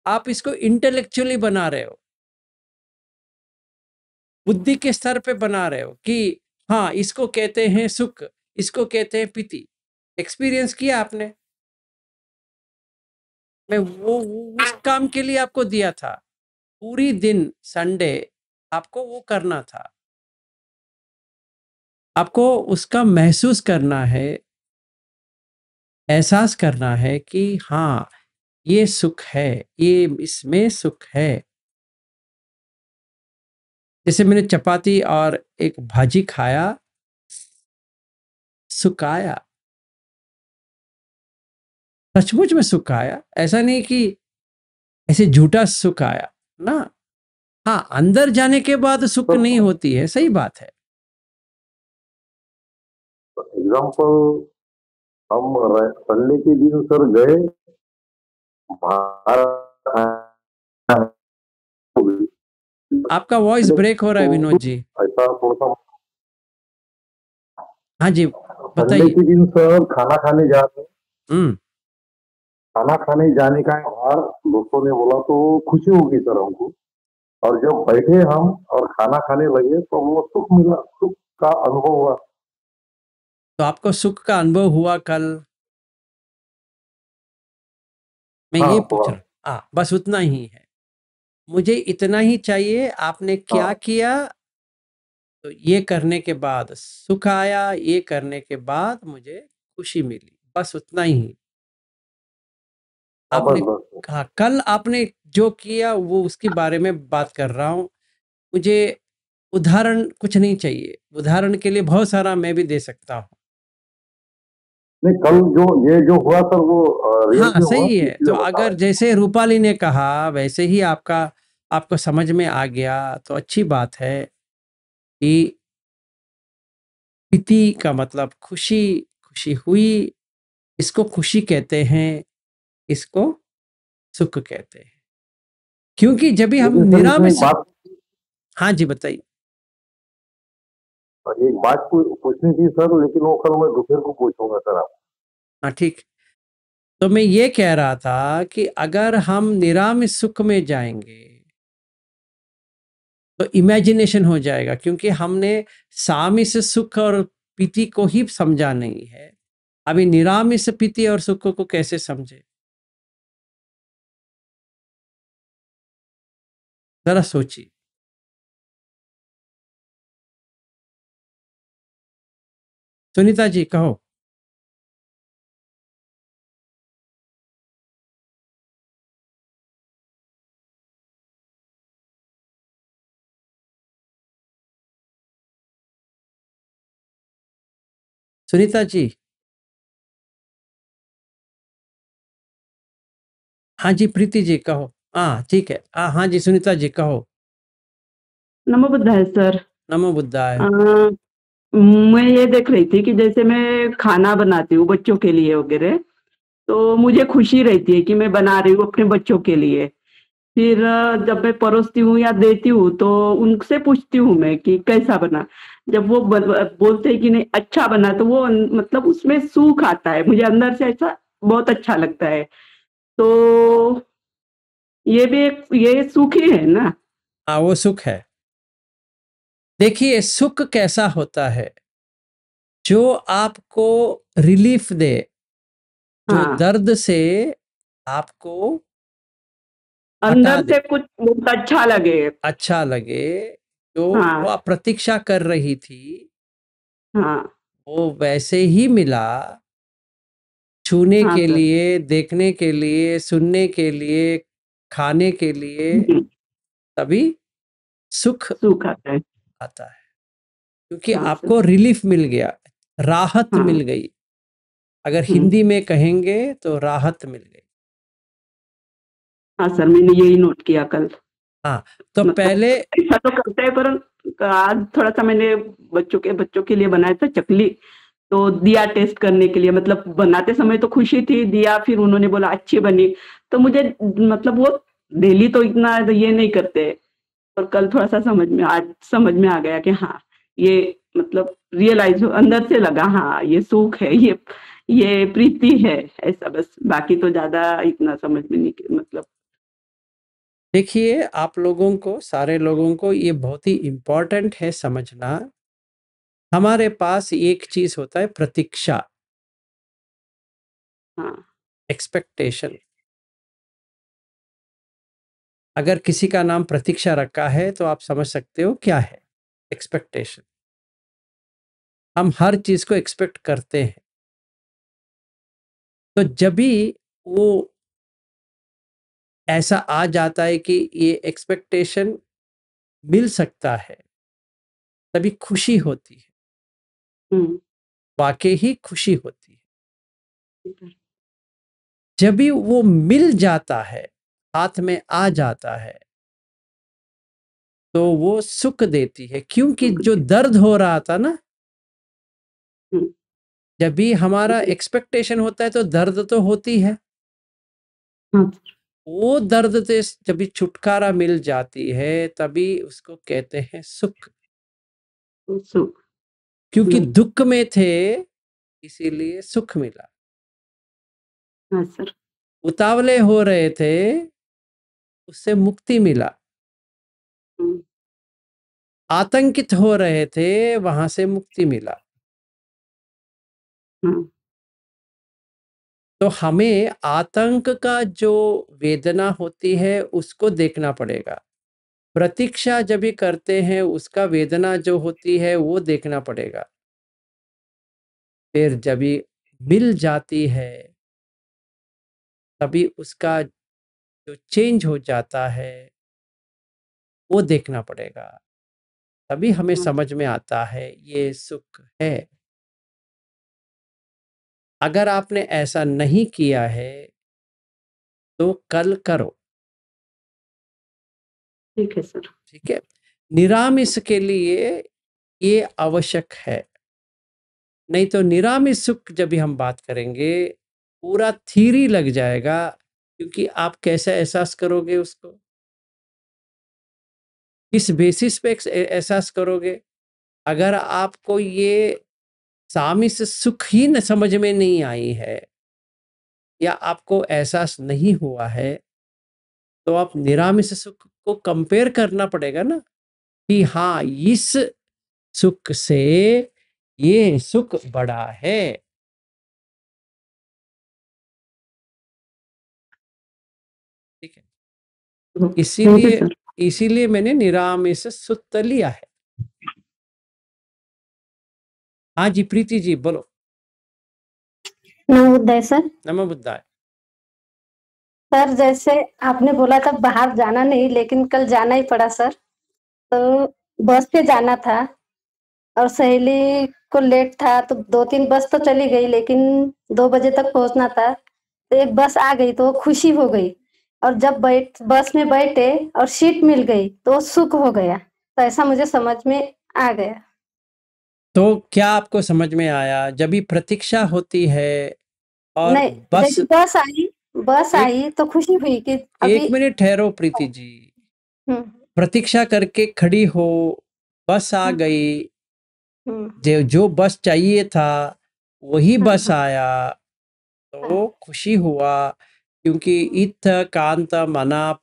आप इसको इंटेलेक्चुअली बना रहे हो, बुद्धि के स्तर पे बना रहे हो कि हाँ इसको कहते हैं सुख, इसको कहते हैं प्रीति। एक्सपीरियंस किया आपने? मैं वो उस काम के लिए आपको दिया था, पूरी दिन संडे आपको वो करना था। आपको उसका महसूस करना है, एहसास करना है कि हाँ ये सुख है, ये इसमें सुख है। जैसे मैंने चपाती और एक भाजी खाया, सुख आया, सचमुच में सुख आया। ऐसा नहीं कि ऐसे झूठा सुख आया ना। हाँ, अंदर जाने के बाद सुख नहीं होती है, सही बात है। एग्जाम्पल, हम संडे के दिन सर गए, आपका वॉइस ब्रेक हो रहा है विनोद जी। ऐसा थोड़ा सा। हाँ जी संडे बताइए। के दिन सर खाना खाने जाते, खाना खाने जाने का और दोस्तों ने बोला तो खुशी होगी सर हमको। और जब बैठे हम और खाना खाने लगे तो वो सुख मिला, सुख का अनुभव हुआ। तो आपको सुख का अनुभव हुआ कल? मैं ये पूछ रहा हूँ। हाँ, बस उतना ही है, मुझे इतना ही चाहिए। आपने क्या किया तो ये करने के बाद सुख आया, ये करने के बाद मुझे खुशी मिली, बस उतना ही। आपने हाँ, कल आपने जो किया वो उसके बारे में बात कर रहा हूँ। मुझे उदाहरण कुछ नहीं चाहिए, उदाहरण के लिए बहुत सारा मैं भी दे सकता हूँ। नहीं, कल जो ये जो हुआ सर वो हाँ सही है। तो अगर जैसे रूपाली ने कहा वैसे ही आपको समझ में आ गया तो अच्छी बात है कि प्रीति का मतलब खुशी, खुशी हुई, इसको खुशी कहते हैं, इसको सुख कहते हैं। क्योंकि जब भी हम निरामिष। हाँ जी बताइए। एक बात पूछनी थी सर, लेकिन वो कल मैं दोपहर को पूछूंगा सर आप। हाँ ठीक। तो मैं ये कह रहा था कि अगर हम निरामिष सुख में जाएंगे तो इमेजिनेशन हो जाएगा, क्योंकि हमने सामिष सुख और प्रीति को ही समझा नहीं है। अभी निरामिष प्रीति और सुख को कैसे समझे, जरा सोचिए। सुनीता जी कहो। सुनीता जी। हाँ जी प्रीति जी कहो। हाँ ठीक है। हाँ जी सुनीता जी कहो। नमो बुद्धाय सर। नमो बुद्धाय। मैं ये देख रही थी कि जैसे मैं खाना बनाती हूँ बच्चों के लिए वगैरह, तो मुझे खुशी रहती है कि मैं बना रही हूँ अपने बच्चों के लिए। फिर जब मैं परोसती हूँ या देती हूँ तो उनसे पूछती हूँ मैं कि कैसा बना। जब वो बोलते हैं कि नहीं अच्छा बना, तो वो मतलब उसमें सुख आता है, मुझे अंदर से ऐसा बहुत अच्छा लगता है। तो ये भी एक ये सुख ही है ना। हाँ, वो सुख है। देखिए, सुख कैसा होता है, जो आपको रिलीफ दे, जो हाँ, दर्द से आपको हटा अंदर दे, से कुछ बहुत अच्छा लगे। अच्छा लगे, जो हाँ, वो आप प्रतीक्षा कर रही थी, हाँ, वो वैसे ही मिला, छूने हाँ के सर। लिए, देखने के लिए, सुनने के लिए, खाने के लिए, तभी सुख सुख आता है। आता है, क्योंकि हाँ सर। आपको रिलीफ मिल गया, राहत हाँ, मिल गई। अगर हिंदी में कहेंगे तो राहत मिल गई। हाँ सर, मैंने यही नोट किया कल। हाँ, तो मतलब पहले ऐसा तो करते हैं, पर आज थोड़ा सा मैंने बच्चों के लिए बनाया था चकली, तो दिया टेस्ट करने के लिए, मतलब बनाते समय तो खुशी थी, दिया फिर उन्होंने बोला अच्छी बनी, तो मुझे मतलब वो डेली तो इतना ये नहीं करते, पर कल थोड़ा सा आज समझ में आ गया कि हाँ, ये मतलब रियलाइज अंदर से लगा, हाँ ये सुख है, ये प्रीति है, ऐसा बस, बाकी तो ज्यादा इतना समझ में नहीं, मतलब देखिए, आप लोगों को, सारे लोगों को ये बहुत ही इम्पोर्टेंट है समझना। हमारे पास एक चीज होता है, प्रतीक्षा, हाँ, एक्सपेक्टेशन। अगर किसी का नाम प्रतीक्षा रखा है तो आप समझ सकते हो क्या है एक्सपेक्टेशन। हम हर चीज को एक्सपेक्ट करते हैं, तो जब भी वो ऐसा आ जाता है कि ये एक्सपेक्टेशन मिल सकता है, तभी खुशी होती है, वाकई ही खुशी होती है। जब भी वो मिल जाता है, हाथ में आ जाता है, तो वो सुख देती है, क्योंकि जो दर्द हो रहा था ना, जब भी हमारा एक्सपेक्टेशन होता है तो दर्द तो होती है, वो दर्द से जब भी छुटकारा मिल जाती है, तभी उसको कहते हैं सुख। क्योंकि दुख में थे, इसीलिए सुख मिला। हाँ सर। उतावले हो रहे थे, उससे मुक्ति मिला। आतंकित हो रहे थे, वहां से मुक्ति मिला। तो हमें आतंक का जो वेदना होती है उसको देखना पड़ेगा, प्रतीक्षा जब भी करते हैं उसका वेदना जो होती है वो देखना पड़ेगा। फिर जब भी मिल जाती है, तभी उसका जो चेंज हो जाता है वो देखना पड़ेगा, तभी हमें समझ में आता है ये सुख है। अगर आपने ऐसा नहीं किया है तो कल करो। ठीक है सर। ठीक है, निरामिष के लिए ये आवश्यक है, नहीं तो निरामिष सुख जब भी हम बात करेंगे पूरा थ्योरी लग जाएगा, क्योंकि आप कैसे एहसास करोगे उसको, किस बेसिस पे एहसास करोगे। अगर आपको ये सामिस सुख ही न समझ में नहीं आई है, या आपको एहसास नहीं हुआ है, तो आप निरामिष सुख को कंपेयर करना पड़ेगा ना, कि हाँ इस सुख से ये सुख बड़ा है। ठीक है, इसीलिए मैंने निरामिष सुत्त लिया है। हाँ जी, प्रीति जी बोलो। नमो बुद्धाय सर। नमो बुद्धाय। सर, जैसे आपने बोला था बाहर जाना नहीं, लेकिन कल जाना ही पड़ा सर। तो बस से जाना था और सहेली को लेट था, तो 2-3 बस तो चली गई, लेकिन 2 बजे तक पहुंचना था। तो एक बस आ गई तो खुशी हो गई, और जब बस में बैठे और सीट मिल गई तो सुख हो गया। तो ऐसा मुझे समझ में आ गया। तो क्या आपको समझ में आया, जब भी प्रतीक्षा होती है और नहीं, जैसे बस आई तो खुशी हुई कि अभी। 1 मिनट ठहरो प्रीति जी। प्रतीक्षा करके खड़ी हो, बस आ गई, जो बस चाहिए था वही बस आया, तो खुशी हुआ, क्योंकि इत्थ कांत मनाप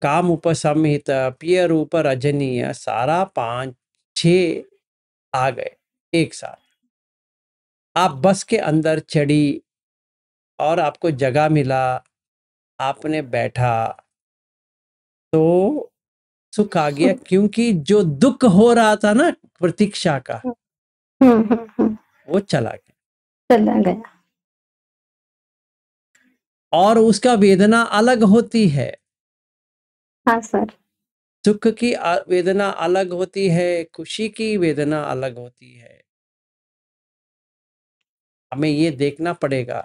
काम उपसंहित पिय रूप रजनीय सारा 5-6 आ गए एक साथ। आप बस के अंदर चढ़ी और आपको जगह मिला, आपने बैठा, तो सुख आ गया, क्योंकि जो दुख हो रहा था ना प्रतीक्षा का, वो चला गया। और उसका वेदना अलग होती है। हाँ सर। सुख की वेदना अलग होती है, खुशी की वेदना अलग होती है। हमें ये देखना पड़ेगा,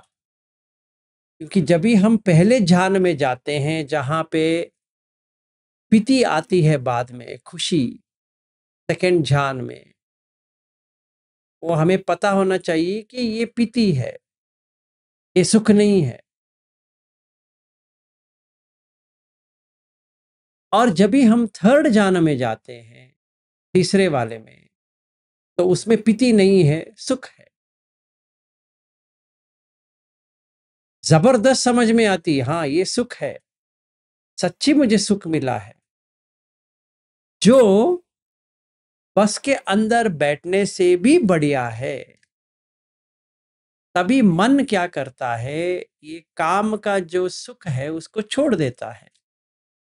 क्योंकि जब भी हम पहले ध्यान में जाते हैं जहां पे पीति आती है, बाद में खुशी सेकंड ध्यान में, वो हमें पता होना चाहिए कि ये पीति है, ये सुख नहीं है। और जब भी हम थर्ड ध्यान में जाते हैं, तीसरे वाले में, तो उसमें पीति नहीं है, सुख है। जबरदस्त समझ में आती है, हाँ ये सुख है, सच्ची मुझे सुख मिला है। जो बस के अंदर बैठने से भी बढ़िया है। तभी मन क्या करता है, ये काम का जो सुख है उसको छोड़ देता है,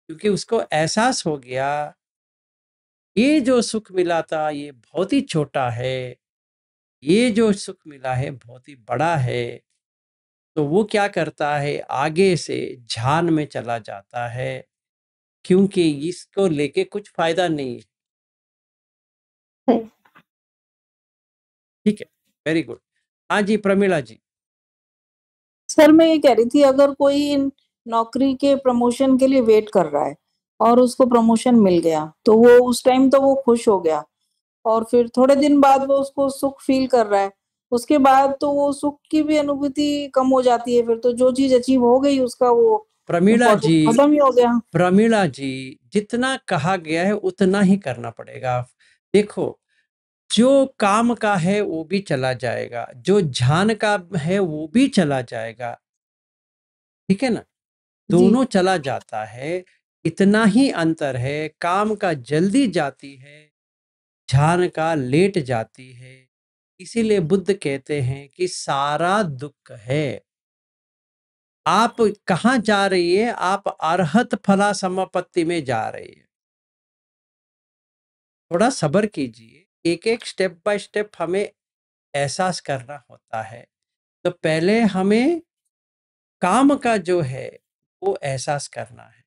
क्योंकि उसको एहसास हो गया ये जो सुख मिला था ये बहुत ही छोटा है, ये जो सुख मिला है बहुत ही बड़ा है। तो वो क्या करता है, आगे से ध्यान में चला जाता है, क्योंकि इसको लेके कुछ फायदा नहीं है। ठीक है, वेरी गुड। हाँ जी प्रमीला जी। सर मैं ये कह रही थी, अगर कोई नौकरी के प्रमोशन के लिए वेट कर रहा है और उसको प्रमोशन मिल गया, तो वो उस टाइम तो वो खुश हो गया, और फिर थोड़े दिन बाद वो उसको सुख फील कर रहा है, उसके बाद तो वो सुख की भी अनुभूति कम हो जाती है। फिर तो जो चीज अचीव हो गई उसका वो प्रमीला जी, खत्म ही हो गया। प्रमीला जी, जितना कहा गया है उतना ही करना पड़ेगा। देखो, जो काम का है वो भी चला जाएगा, जो ध्यान का है वो भी चला जाएगा, ठीक है ना, दोनों चला जाता है। इतना ही अंतर है, काम का जल्दी जाती है, ध्यान का लेट जाती है। इसीलिए बुद्ध कहते हैं कि सारा दुख है। आप कहाँ जा रही है, आप अरहत फला समापत्ति में जा रही है। थोड़ा सब्र कीजिए, एक एक स्टेप बाय स्टेप हमें एहसास करना होता है। तो पहले हमें काम का जो है वो एहसास करना है,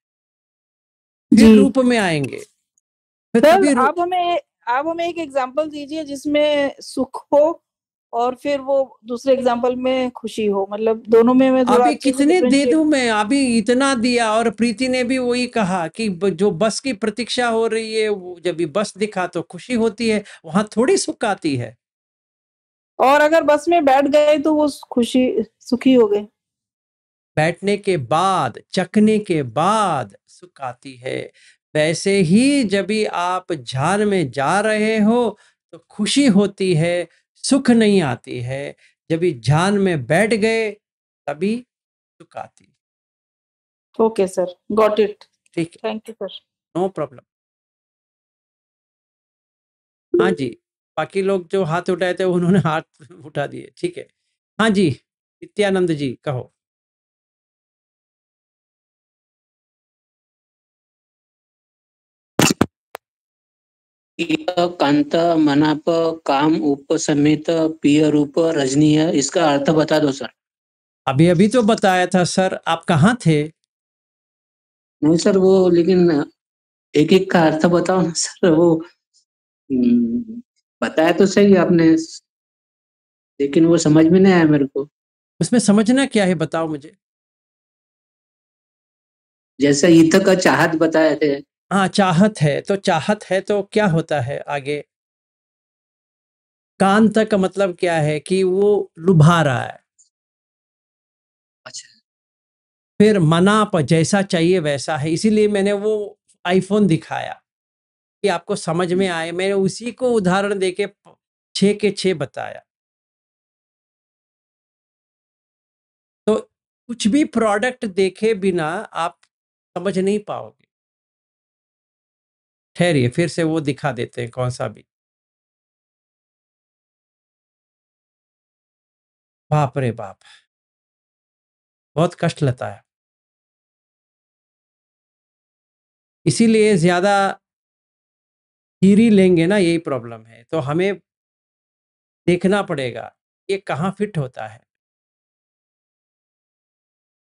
फिर रूप में आएंगे। फिर तभी आप हमें एक एग्जांपल दीजिए जिसमें सुख हो और फिर वो दूसरे एग्जांपल में खुशी हो, मतलब दोनों में मैं थोड़ा अभी कितने दे दूं मैं, अभी इतना दिया। और प्रीति ने भी वही कहा कि जो बस की प्रतीक्षा हो रही है, वो जब भी बस दिखा तो खुशी होती है, वहां थोड़ी सुख आती है। और अगर बस में बैठ गए तो वो खुशी सुखी हो गए। बैठने के बाद, चखने के बाद सुख आती है। वैसे ही जब भी आप ध्यान में जा रहे हो तो खुशी होती है, सुख नहीं आती है। जब भी ध्यान में बैठ गए तभी सुख आती है। Okay sir, got it. ठीक है, thank you sir. No problem. हाँ जी, बाकी लोग जो हाथ उठाए थे उन्होंने हाथ उठा दिए, ठीक है। हाँ जी, नित्यानंद जी कहो। कांत मनाप काम उपसमित पिय रूप रजनीय, इसका अर्थ बता दो सर। अभी अभी तो बताया था सर, आप कहाँ थे? नहीं सर, वो लेकिन एक एक का अर्थ बताओ ना सर। वो बताया तो सही आपने, लेकिन वो समझ में नहीं आया मेरे को। उसमें समझना क्या है, बताओ मुझे। जैसे ईथ का चाहत बताए थे। हाँ, चाहत है, तो चाहत है तो क्या होता है आगे? कांत का मतलब क्या है कि वो लुभा रहा है। अच्छा। फिर मनाप, जैसा चाहिए वैसा है, इसीलिए मैंने वो आईफोन दिखाया। कि आपको समझ में आए। मैंने उसी को उदाहरण देके 6 के 6 बताया। तो कुछ भी प्रोडक्ट देखे बिना आप समझ नहीं पाओगे। ठहरिए, फिर से वो दिखा देते हैं कौन सा भी। बाप रे बाप, बहुत कष्ट लगता है। इसीलिए ज्यादा थ्योरी लेंगे ना, यही प्रॉब्लम है। तो हमें देखना पड़ेगा ये कहाँ फिट होता है।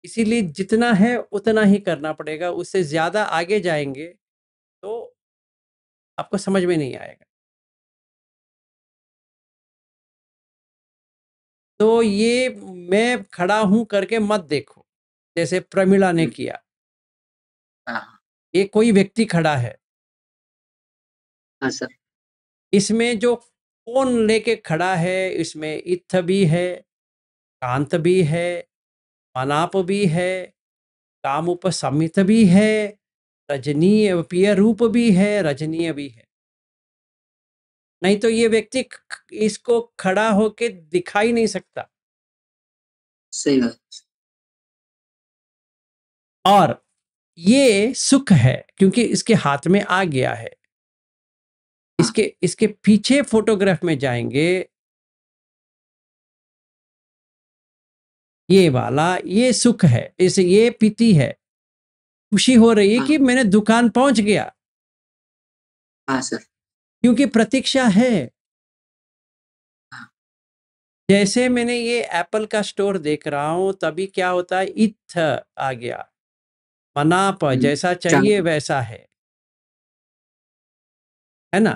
इसीलिए जितना है उतना ही करना पड़ेगा। उससे ज्यादा आगे जाएंगे तो आपको समझ में नहीं आएगा। तो ये मैं खड़ा हूं करके मत देखो, जैसे प्रमिला ने किया। ये कोई व्यक्ति खड़ा है, हाँ सर। इसमें जो कौन लेके खड़ा है, इसमें इत्थ भी है, कांत भी है, मनाप भी है, काम उपसमित भी है, रजनीय पिय रूप भी है, रजनीय भी है। नहीं तो ये व्यक्ति इसको खड़ा होके दिखाई नहीं सकता। सही बात। और ये सुख है क्योंकि इसके हाथ में आ गया है। इसके पीछे फोटोग्राफ में जाएंगे, ये वाला ये सुख है, इसे ये पीती है, खुशी हो रही है कि मैंने दुकान पहुंच गया। हाँ सर। क्योंकि प्रतीक्षा है। जैसे मैंने ये एप्पल का स्टोर देख रहा हूं, तभी क्या होता है, इत्थ आ गया, मनाप जैसा चाहिए वैसा है ना।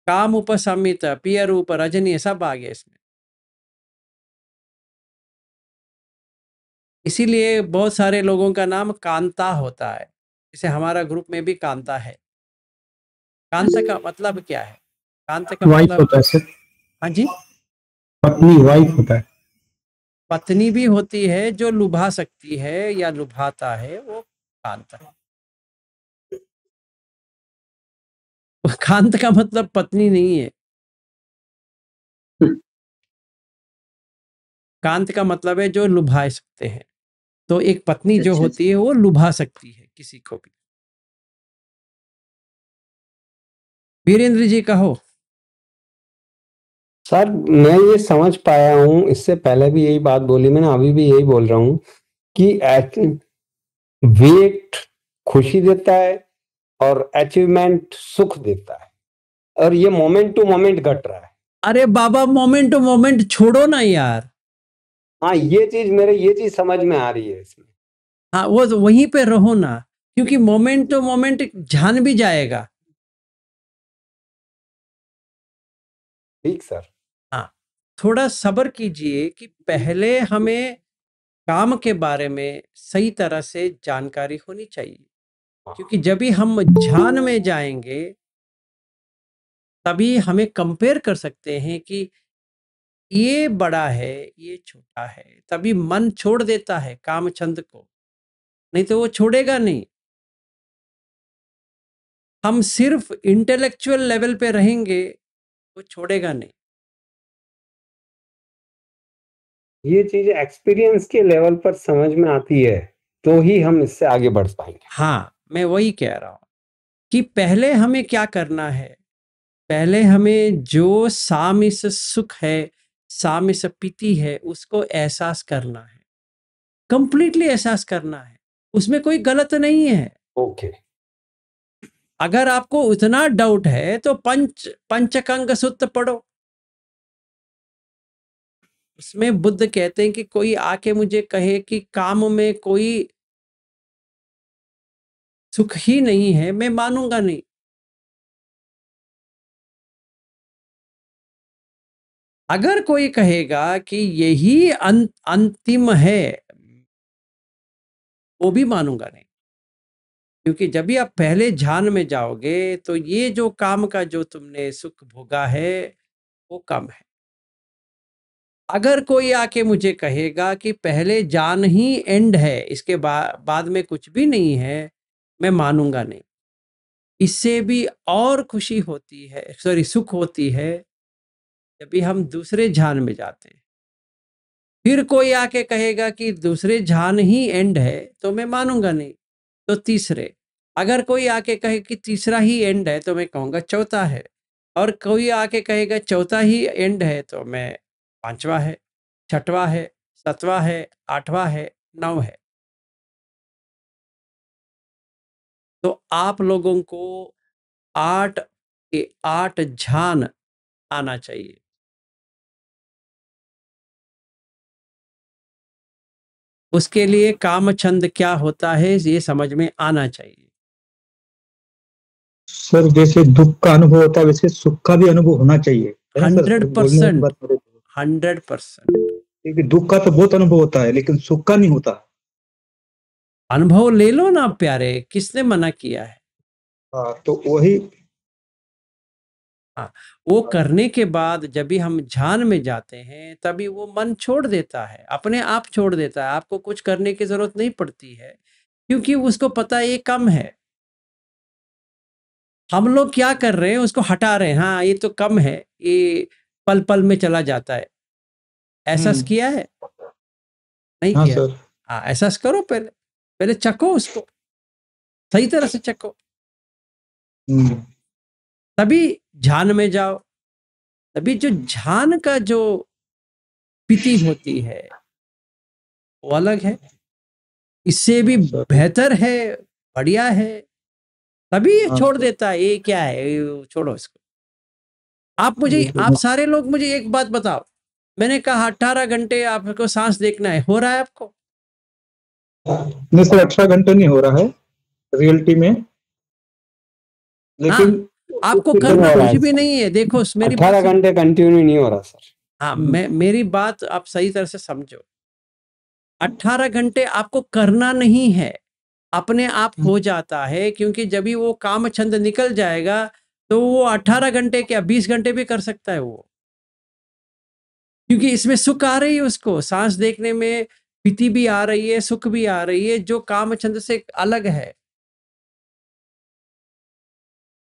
काम उपसमित, पिय रूप, रजनी सब आ गया इसमें। इसीलिए बहुत सारे लोगों का नाम कांता होता है। जैसे हमारा ग्रुप में भी कांता है। कांत का मतलब क्या है? कांत का वाइफ मतलब होता है सर। हाँ जी, पत्नी वाइफ होता है। पत्नी भी होती है जो लुभा सकती है या लुभाता है, वो कांत है। कांत का मतलब पत्नी नहीं है। कांत का मतलब है जो लुभा सकते हैं। तो एक पत्नी जो होती है वो लुभा सकती है किसी को भी। वीरेंद्र जी कहो। सर मैं ये समझ पाया हूँ, इससे पहले भी यही बात बोली मैंने, अभी भी यही बोल रहा हूँ कि वेट खुशी देता है और अचीवमेंट सुख देता है, और ये मोमेंट टू मोमेंट घट रहा है। अरे बाबा, मोमेंट टू मोमेंट छोड़ो ना यार। हाँ, ये चीज समझ में आ रही है इसमें। हाँ, वो तो वहीं पे रहो ना, क्योंकि मोमेंट टू मोमेंट जान भी जाएगा। ठीक सर। हाँ, थोड़ा सब्र कीजिए कि पहले हमें काम के बारे में सही तरह से जानकारी होनी चाहिए, क्योंकि जब भी हम ध्यान में जाएंगे तभी हमें कंपेयर कर सकते हैं कि ये बड़ा है ये छोटा है। तभी मन छोड़ देता है काम छंद को, नहीं तो वो छोड़ेगा नहीं। हम सिर्फ इंटेलेक्चुअल लेवल पे रहेंगे, वो छोड़ेगा नहीं। ये चीज एक्सपीरियंस के लेवल पर समझ में आती है तो ही हम इससे आगे बढ़ पाएंगे। हाँ, मैं वही कह रहा हूं कि पहले हमें क्या करना है, पहले हमें जो सामिस सुख है, सामिस पीति है, उसको एहसास करना है, कंप्लीटली एहसास करना है। उसमें कोई गलत नहीं है। ओके। अगर आपको उतना डाउट है तो पंचकंग सूत्र पढ़ो। उसमें बुद्ध कहते हैं कि कोई आके मुझे कहे कि काम में कोई सुख ही नहीं है, मैं मानूंगा नहीं। अगर कोई कहेगा कि यही अंतिम है, वो भी मानूंगा नहीं। क्योंकि जब भी आप पहले ध्यान में जाओगे तो ये जो काम का जो तुमने सुख भोगा है वो कम है। अगर कोई आके मुझे कहेगा कि पहले जान ही एंड है, इसके बाद में कुछ भी नहीं है, मैं मानूंगा नहीं। इससे भी और खुशी होती है, सॉरी सुख होती है, जब भी हम दूसरे ध्यान में जाते हैं। फिर कोई आके कहेगा कि दूसरे ध्यान ही एंड है, तो मैं मानूंगा नहीं। तो तीसरे, अगर कोई आके कहे कि तीसरा ही एंड है, तो मैं कहूँगा चौथा है। और कोई आके कहेगा चौथा ही एंड है, तो मैं पांचवा है, छठवा है, सातवां है, आठवां है, 9 है। तो आप लोगों को 8 के 8 ध्यान आना चाहिए। उसके लिए काम छंद क्या होता है ये समझ में आना चाहिए। सर जैसे दुख का अनुभव होता है वैसे सुख का भी अनुभव होना चाहिए, है ना सर? 100%, 100%। क्योंकि दुख का तो बहुत अनुभव होता है लेकिन सुख का नहीं होता। अनुभव ले लो ना प्यारे, किसने मना किया है? हाँ, तो वही। हाँ, वो करने के बाद जब भी हम ध्यान में जाते हैं तभी वो मन छोड़ देता है, अपने आप छोड़ देता है। आपको कुछ करने की जरूरत नहीं पड़ती है, क्योंकि उसको पता है ये कम है। हम लोग क्या कर रहे हैं, उसको हटा रहे हैं। हाँ, ये तो कम है, ये पल पल में चला जाता है। एहसास किया है? नहीं हाँ किया? सर। हाँ, एहसास करो, पहले पहले चखो उसको, सही तरह से चखो, तभी ध्यान में जाओ। तभी जो ध्यान का जो स्थिति होती है वो अलग है, इससे भी बेहतर है, बढ़िया है। तभी ये छोड़ देता है। ये क्या है, ये छोड़ो इसको। आप सारे लोग मुझे एक बात बताओ, मैंने कहा 18 घंटे आपको सांस देखना है, हो रहा है आपको? नहीं सर, 18 घंटे नहीं हो रहा है रियलिटी में, लेकिन आपको करना कुछ भी नहीं है। देखो मेरी 18 घंटे कंटिन्यू नहीं हो रहा सर। हाँ, मेरी बात आप सही तरह से समझो। 18 घंटे आपको करना नहीं है, अपने आप हो जाता है। क्योंकि जब भी वो काम छंद निकल जाएगा तो वो 18 घंटे क्या 20 घंटे भी कर सकता है वो, क्योंकि इसमें सुख आ रही है उसको। सांस देखने में प्रीति भी आ रही है, सुख भी आ रही है, जो काम छंद से अलग है।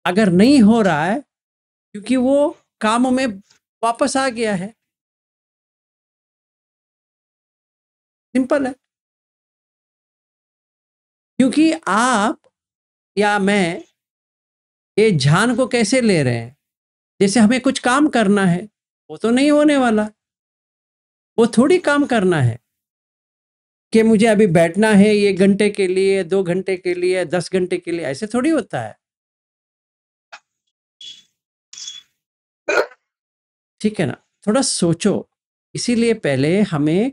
अगर नहीं हो रहा है क्योंकि वो काम में वापस आ गया है, सिंपल है। क्योंकि आप या मैं ये ध्यान को कैसे ले रहे हैं, जैसे हमें कुछ काम करना है, वो तो नहीं होने वाला। वो थोड़ी काम करना है कि मुझे अभी बैठना है 1 घंटे के लिए, 2 घंटे के लिए, 10 घंटे के लिए, ऐसे थोड़ी होता है। ठीक है ना? थोड़ा सोचो। इसीलिए पहले हमें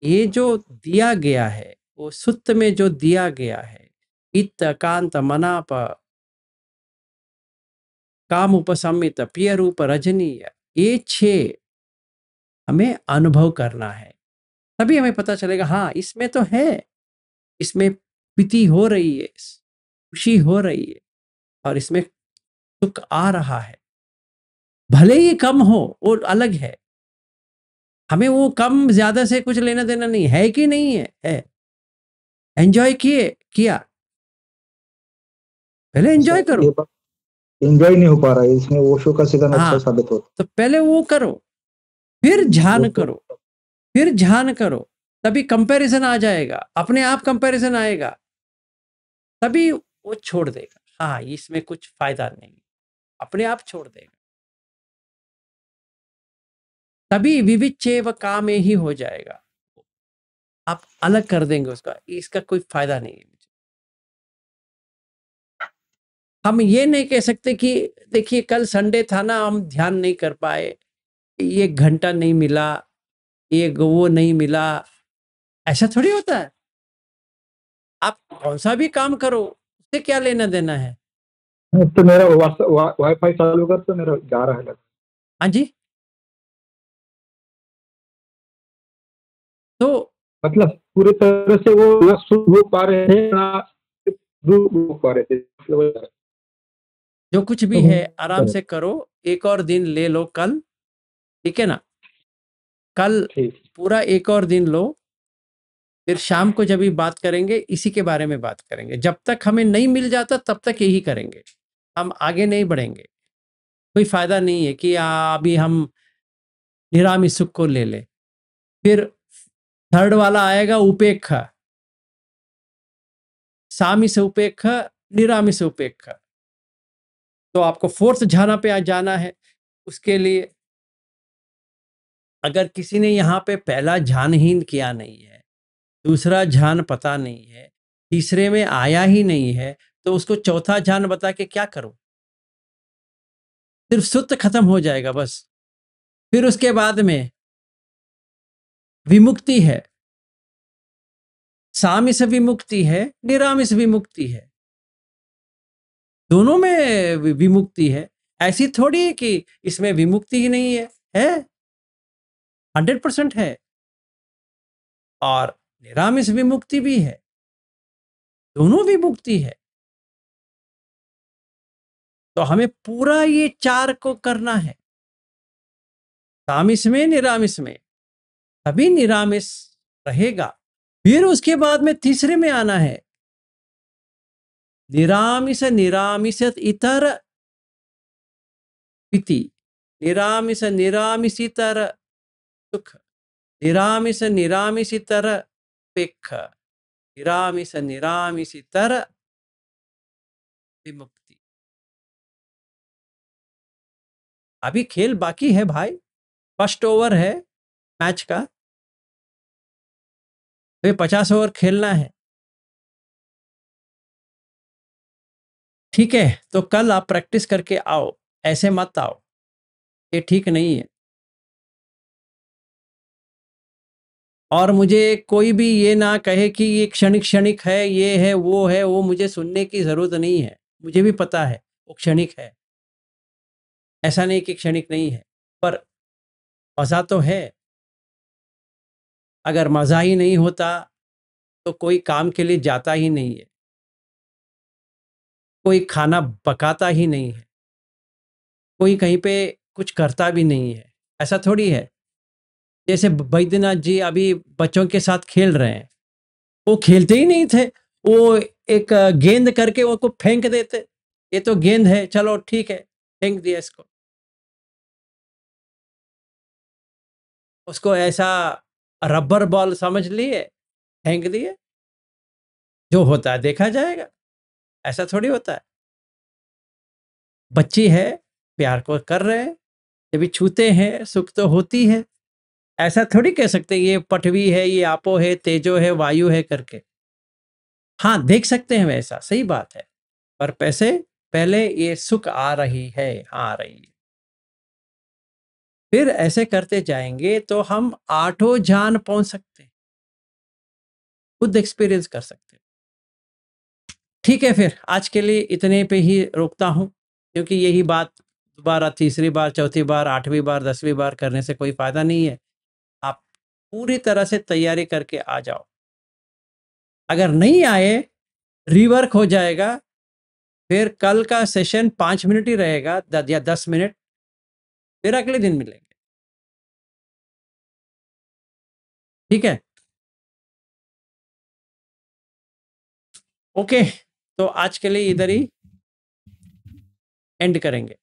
ये जो दिया गया है, वो सुत्त में जो दिया गया है, इत कांत मनाप काम उपसमित पिय रूप रजनीय, ये 6 हमें अनुभव करना है। तभी हमें पता चलेगा हाँ इसमें तो है, इसमें प्रीति हो रही है, खुशी हो रही है, और इसमें सुख आ रहा है। भले ही कम हो वो अलग है, हमें वो कम ज्यादा से कुछ लेना देना नहीं है। कि नहीं है एंजॉय किया, पहले एंजॉय करो। एंजॉय नहीं हो पा रहा है इसमें, वो शो का सीधा अच्छा साबित होता। तो पहले वो करो, फिर ध्यान करो, फिर ध्यान करो, तभी कंपैरिजन आ जाएगा, अपने आप कंपैरिजन आएगा, तभी वो छोड़ देगा। हाँ, इसमें कुछ फायदा नहीं, अपने आप छोड़ देगा। तभी विविच्चैव कामे ही हो जाएगा, आप अलग कर देंगे उसका, इसका कोई फायदा नहीं है। हम ये नहीं कह सकते कि देखिए कल संडे था ना, हम ध्यान नहीं कर पाए, 1 घंटा नहीं मिला, वो नहीं मिला, ऐसा थोड़ी होता है। आप कौन सा भी काम करो, उससे क्या लेना देना है। तो मेरा वाईफाई चालू कर, तो मेरा जा रहा है। हाँ जी, तो मतलब पूरी तरह से वो ना सुख हो पा रहे थे ना दुख हो पा रहे थे। जो कुछ भी है आराम से करो, 1 और दिन ले लो कल, ठीक है ना? कल पूरा 1 और दिन लो, फिर शाम को जब भी बात करेंगे इसी के बारे में बात करेंगे। जब तक हमें नहीं मिल जाता तब तक यही करेंगे। हम आगे नहीं बढ़ेंगे। कोई फायदा नहीं है कि अभी हम निरामिष सुख को ले लें। फिर थर्ड वाला आएगा उपेक्षा, सामिष उपेक्षा, निरामिष उपेक्षा। तो आपको फोर्थ ध्यान पे जाना है। उसके लिए अगर किसी ने यहाँ पे पहला ध्यान ही किया नहीं है, दूसरा ध्यान पता नहीं है, तीसरे में आया ही नहीं है, तो उसको चौथा ध्यान बता के क्या करो? सिर्फ सुत खत्म हो जाएगा बस। फिर उसके बाद में विमुक्ति है, सामिष विमुक्ति है, निरामिष विमुक्ति है, दोनों में विमुक्ति है। ऐसी थोड़ी कि इसमें विमुक्ति ही नहीं है 100% है। और निरामिष विमुक्ति भी है, दोनों विमुक्ति है। तो हमें पूरा ये 4 को करना है, सामिष में, निरामिष में, तभी निरामिष रहेगा। फिर उसके बाद में तीसरे में आना है, निरामिष निरामिषत इतर प्रीति, निरामिष निरामिषितर सुख, निरामिष निरामिषितर उपेक्षा, निरामिष निरामिषितर विमुक्ति। अभी खेल बाकी है भाई, फर्स्ट ओवर है मैच का, अभी 50 ओवर खेलना है। ठीक है, तो कल आप प्रैक्टिस करके आओ, ऐसे मत आओ, ये ठीक नहीं है। और मुझे कोई भी ये ना कहे कि ये क्षणिक क्षणिक है, ये है, वो मुझे सुनने की जरूरत नहीं है। मुझे भी पता है वो क्षणिक है, ऐसा नहीं कि क्षणिक नहीं है, पर मजा तो है। अगर मजा ही नहीं होता तो कोई काम के लिए जाता ही नहीं है, कोई खाना पकाता ही नहीं है, कोई कहीं पे कुछ करता भी नहीं है। ऐसा थोड़ी है। जैसे बैद्यनाथ जी अभी बच्चों के साथ खेल रहे हैं, वो खेलते ही नहीं थे, वो एक गेंद करके उनको फेंक देते, ये तो गेंद है, चलो ठीक है, फेंक दिया इसको। उसको ऐसा रबर बॉल समझ लिए, फेंक दिए, जो होता है देखा जाएगा। ऐसा थोड़ी होता है। बच्ची है, प्यार को कर रहे हैं, जब छूते हैं सुख तो होती है। ऐसा थोड़ी कह सकते ये पटवी है, ये आपो है, तेजो है, वायु है करके। हाँ, देख सकते हैं वैसा, सही बात है, पर पैसे पहले ये सुख आ रही है, हाँ आ रही है। फिर ऐसे करते जाएंगे तो हम 8 ध्यान पहुंच सकते हैं, खुद एक्सपीरियंस कर सकते हैं। ठीक है, फिर आज के लिए इतने पे ही रोकता हूं, क्योंकि यही बात दोबारा तीसरी बार, चौथी बार, 8वीं बार, 10वीं बार करने से कोई फायदा नहीं है। आप पूरी तरह से तैयारी करके आ जाओ। अगर नहीं आए, रिवर्क हो जाएगा। फिर कल का सेशन 5 मिनट ही रहेगा या 10 मिनट, फिर अगले दिन मिलेंगे। ठीक है, ओके, तो आज के लिए इधर ही एंड करेंगे।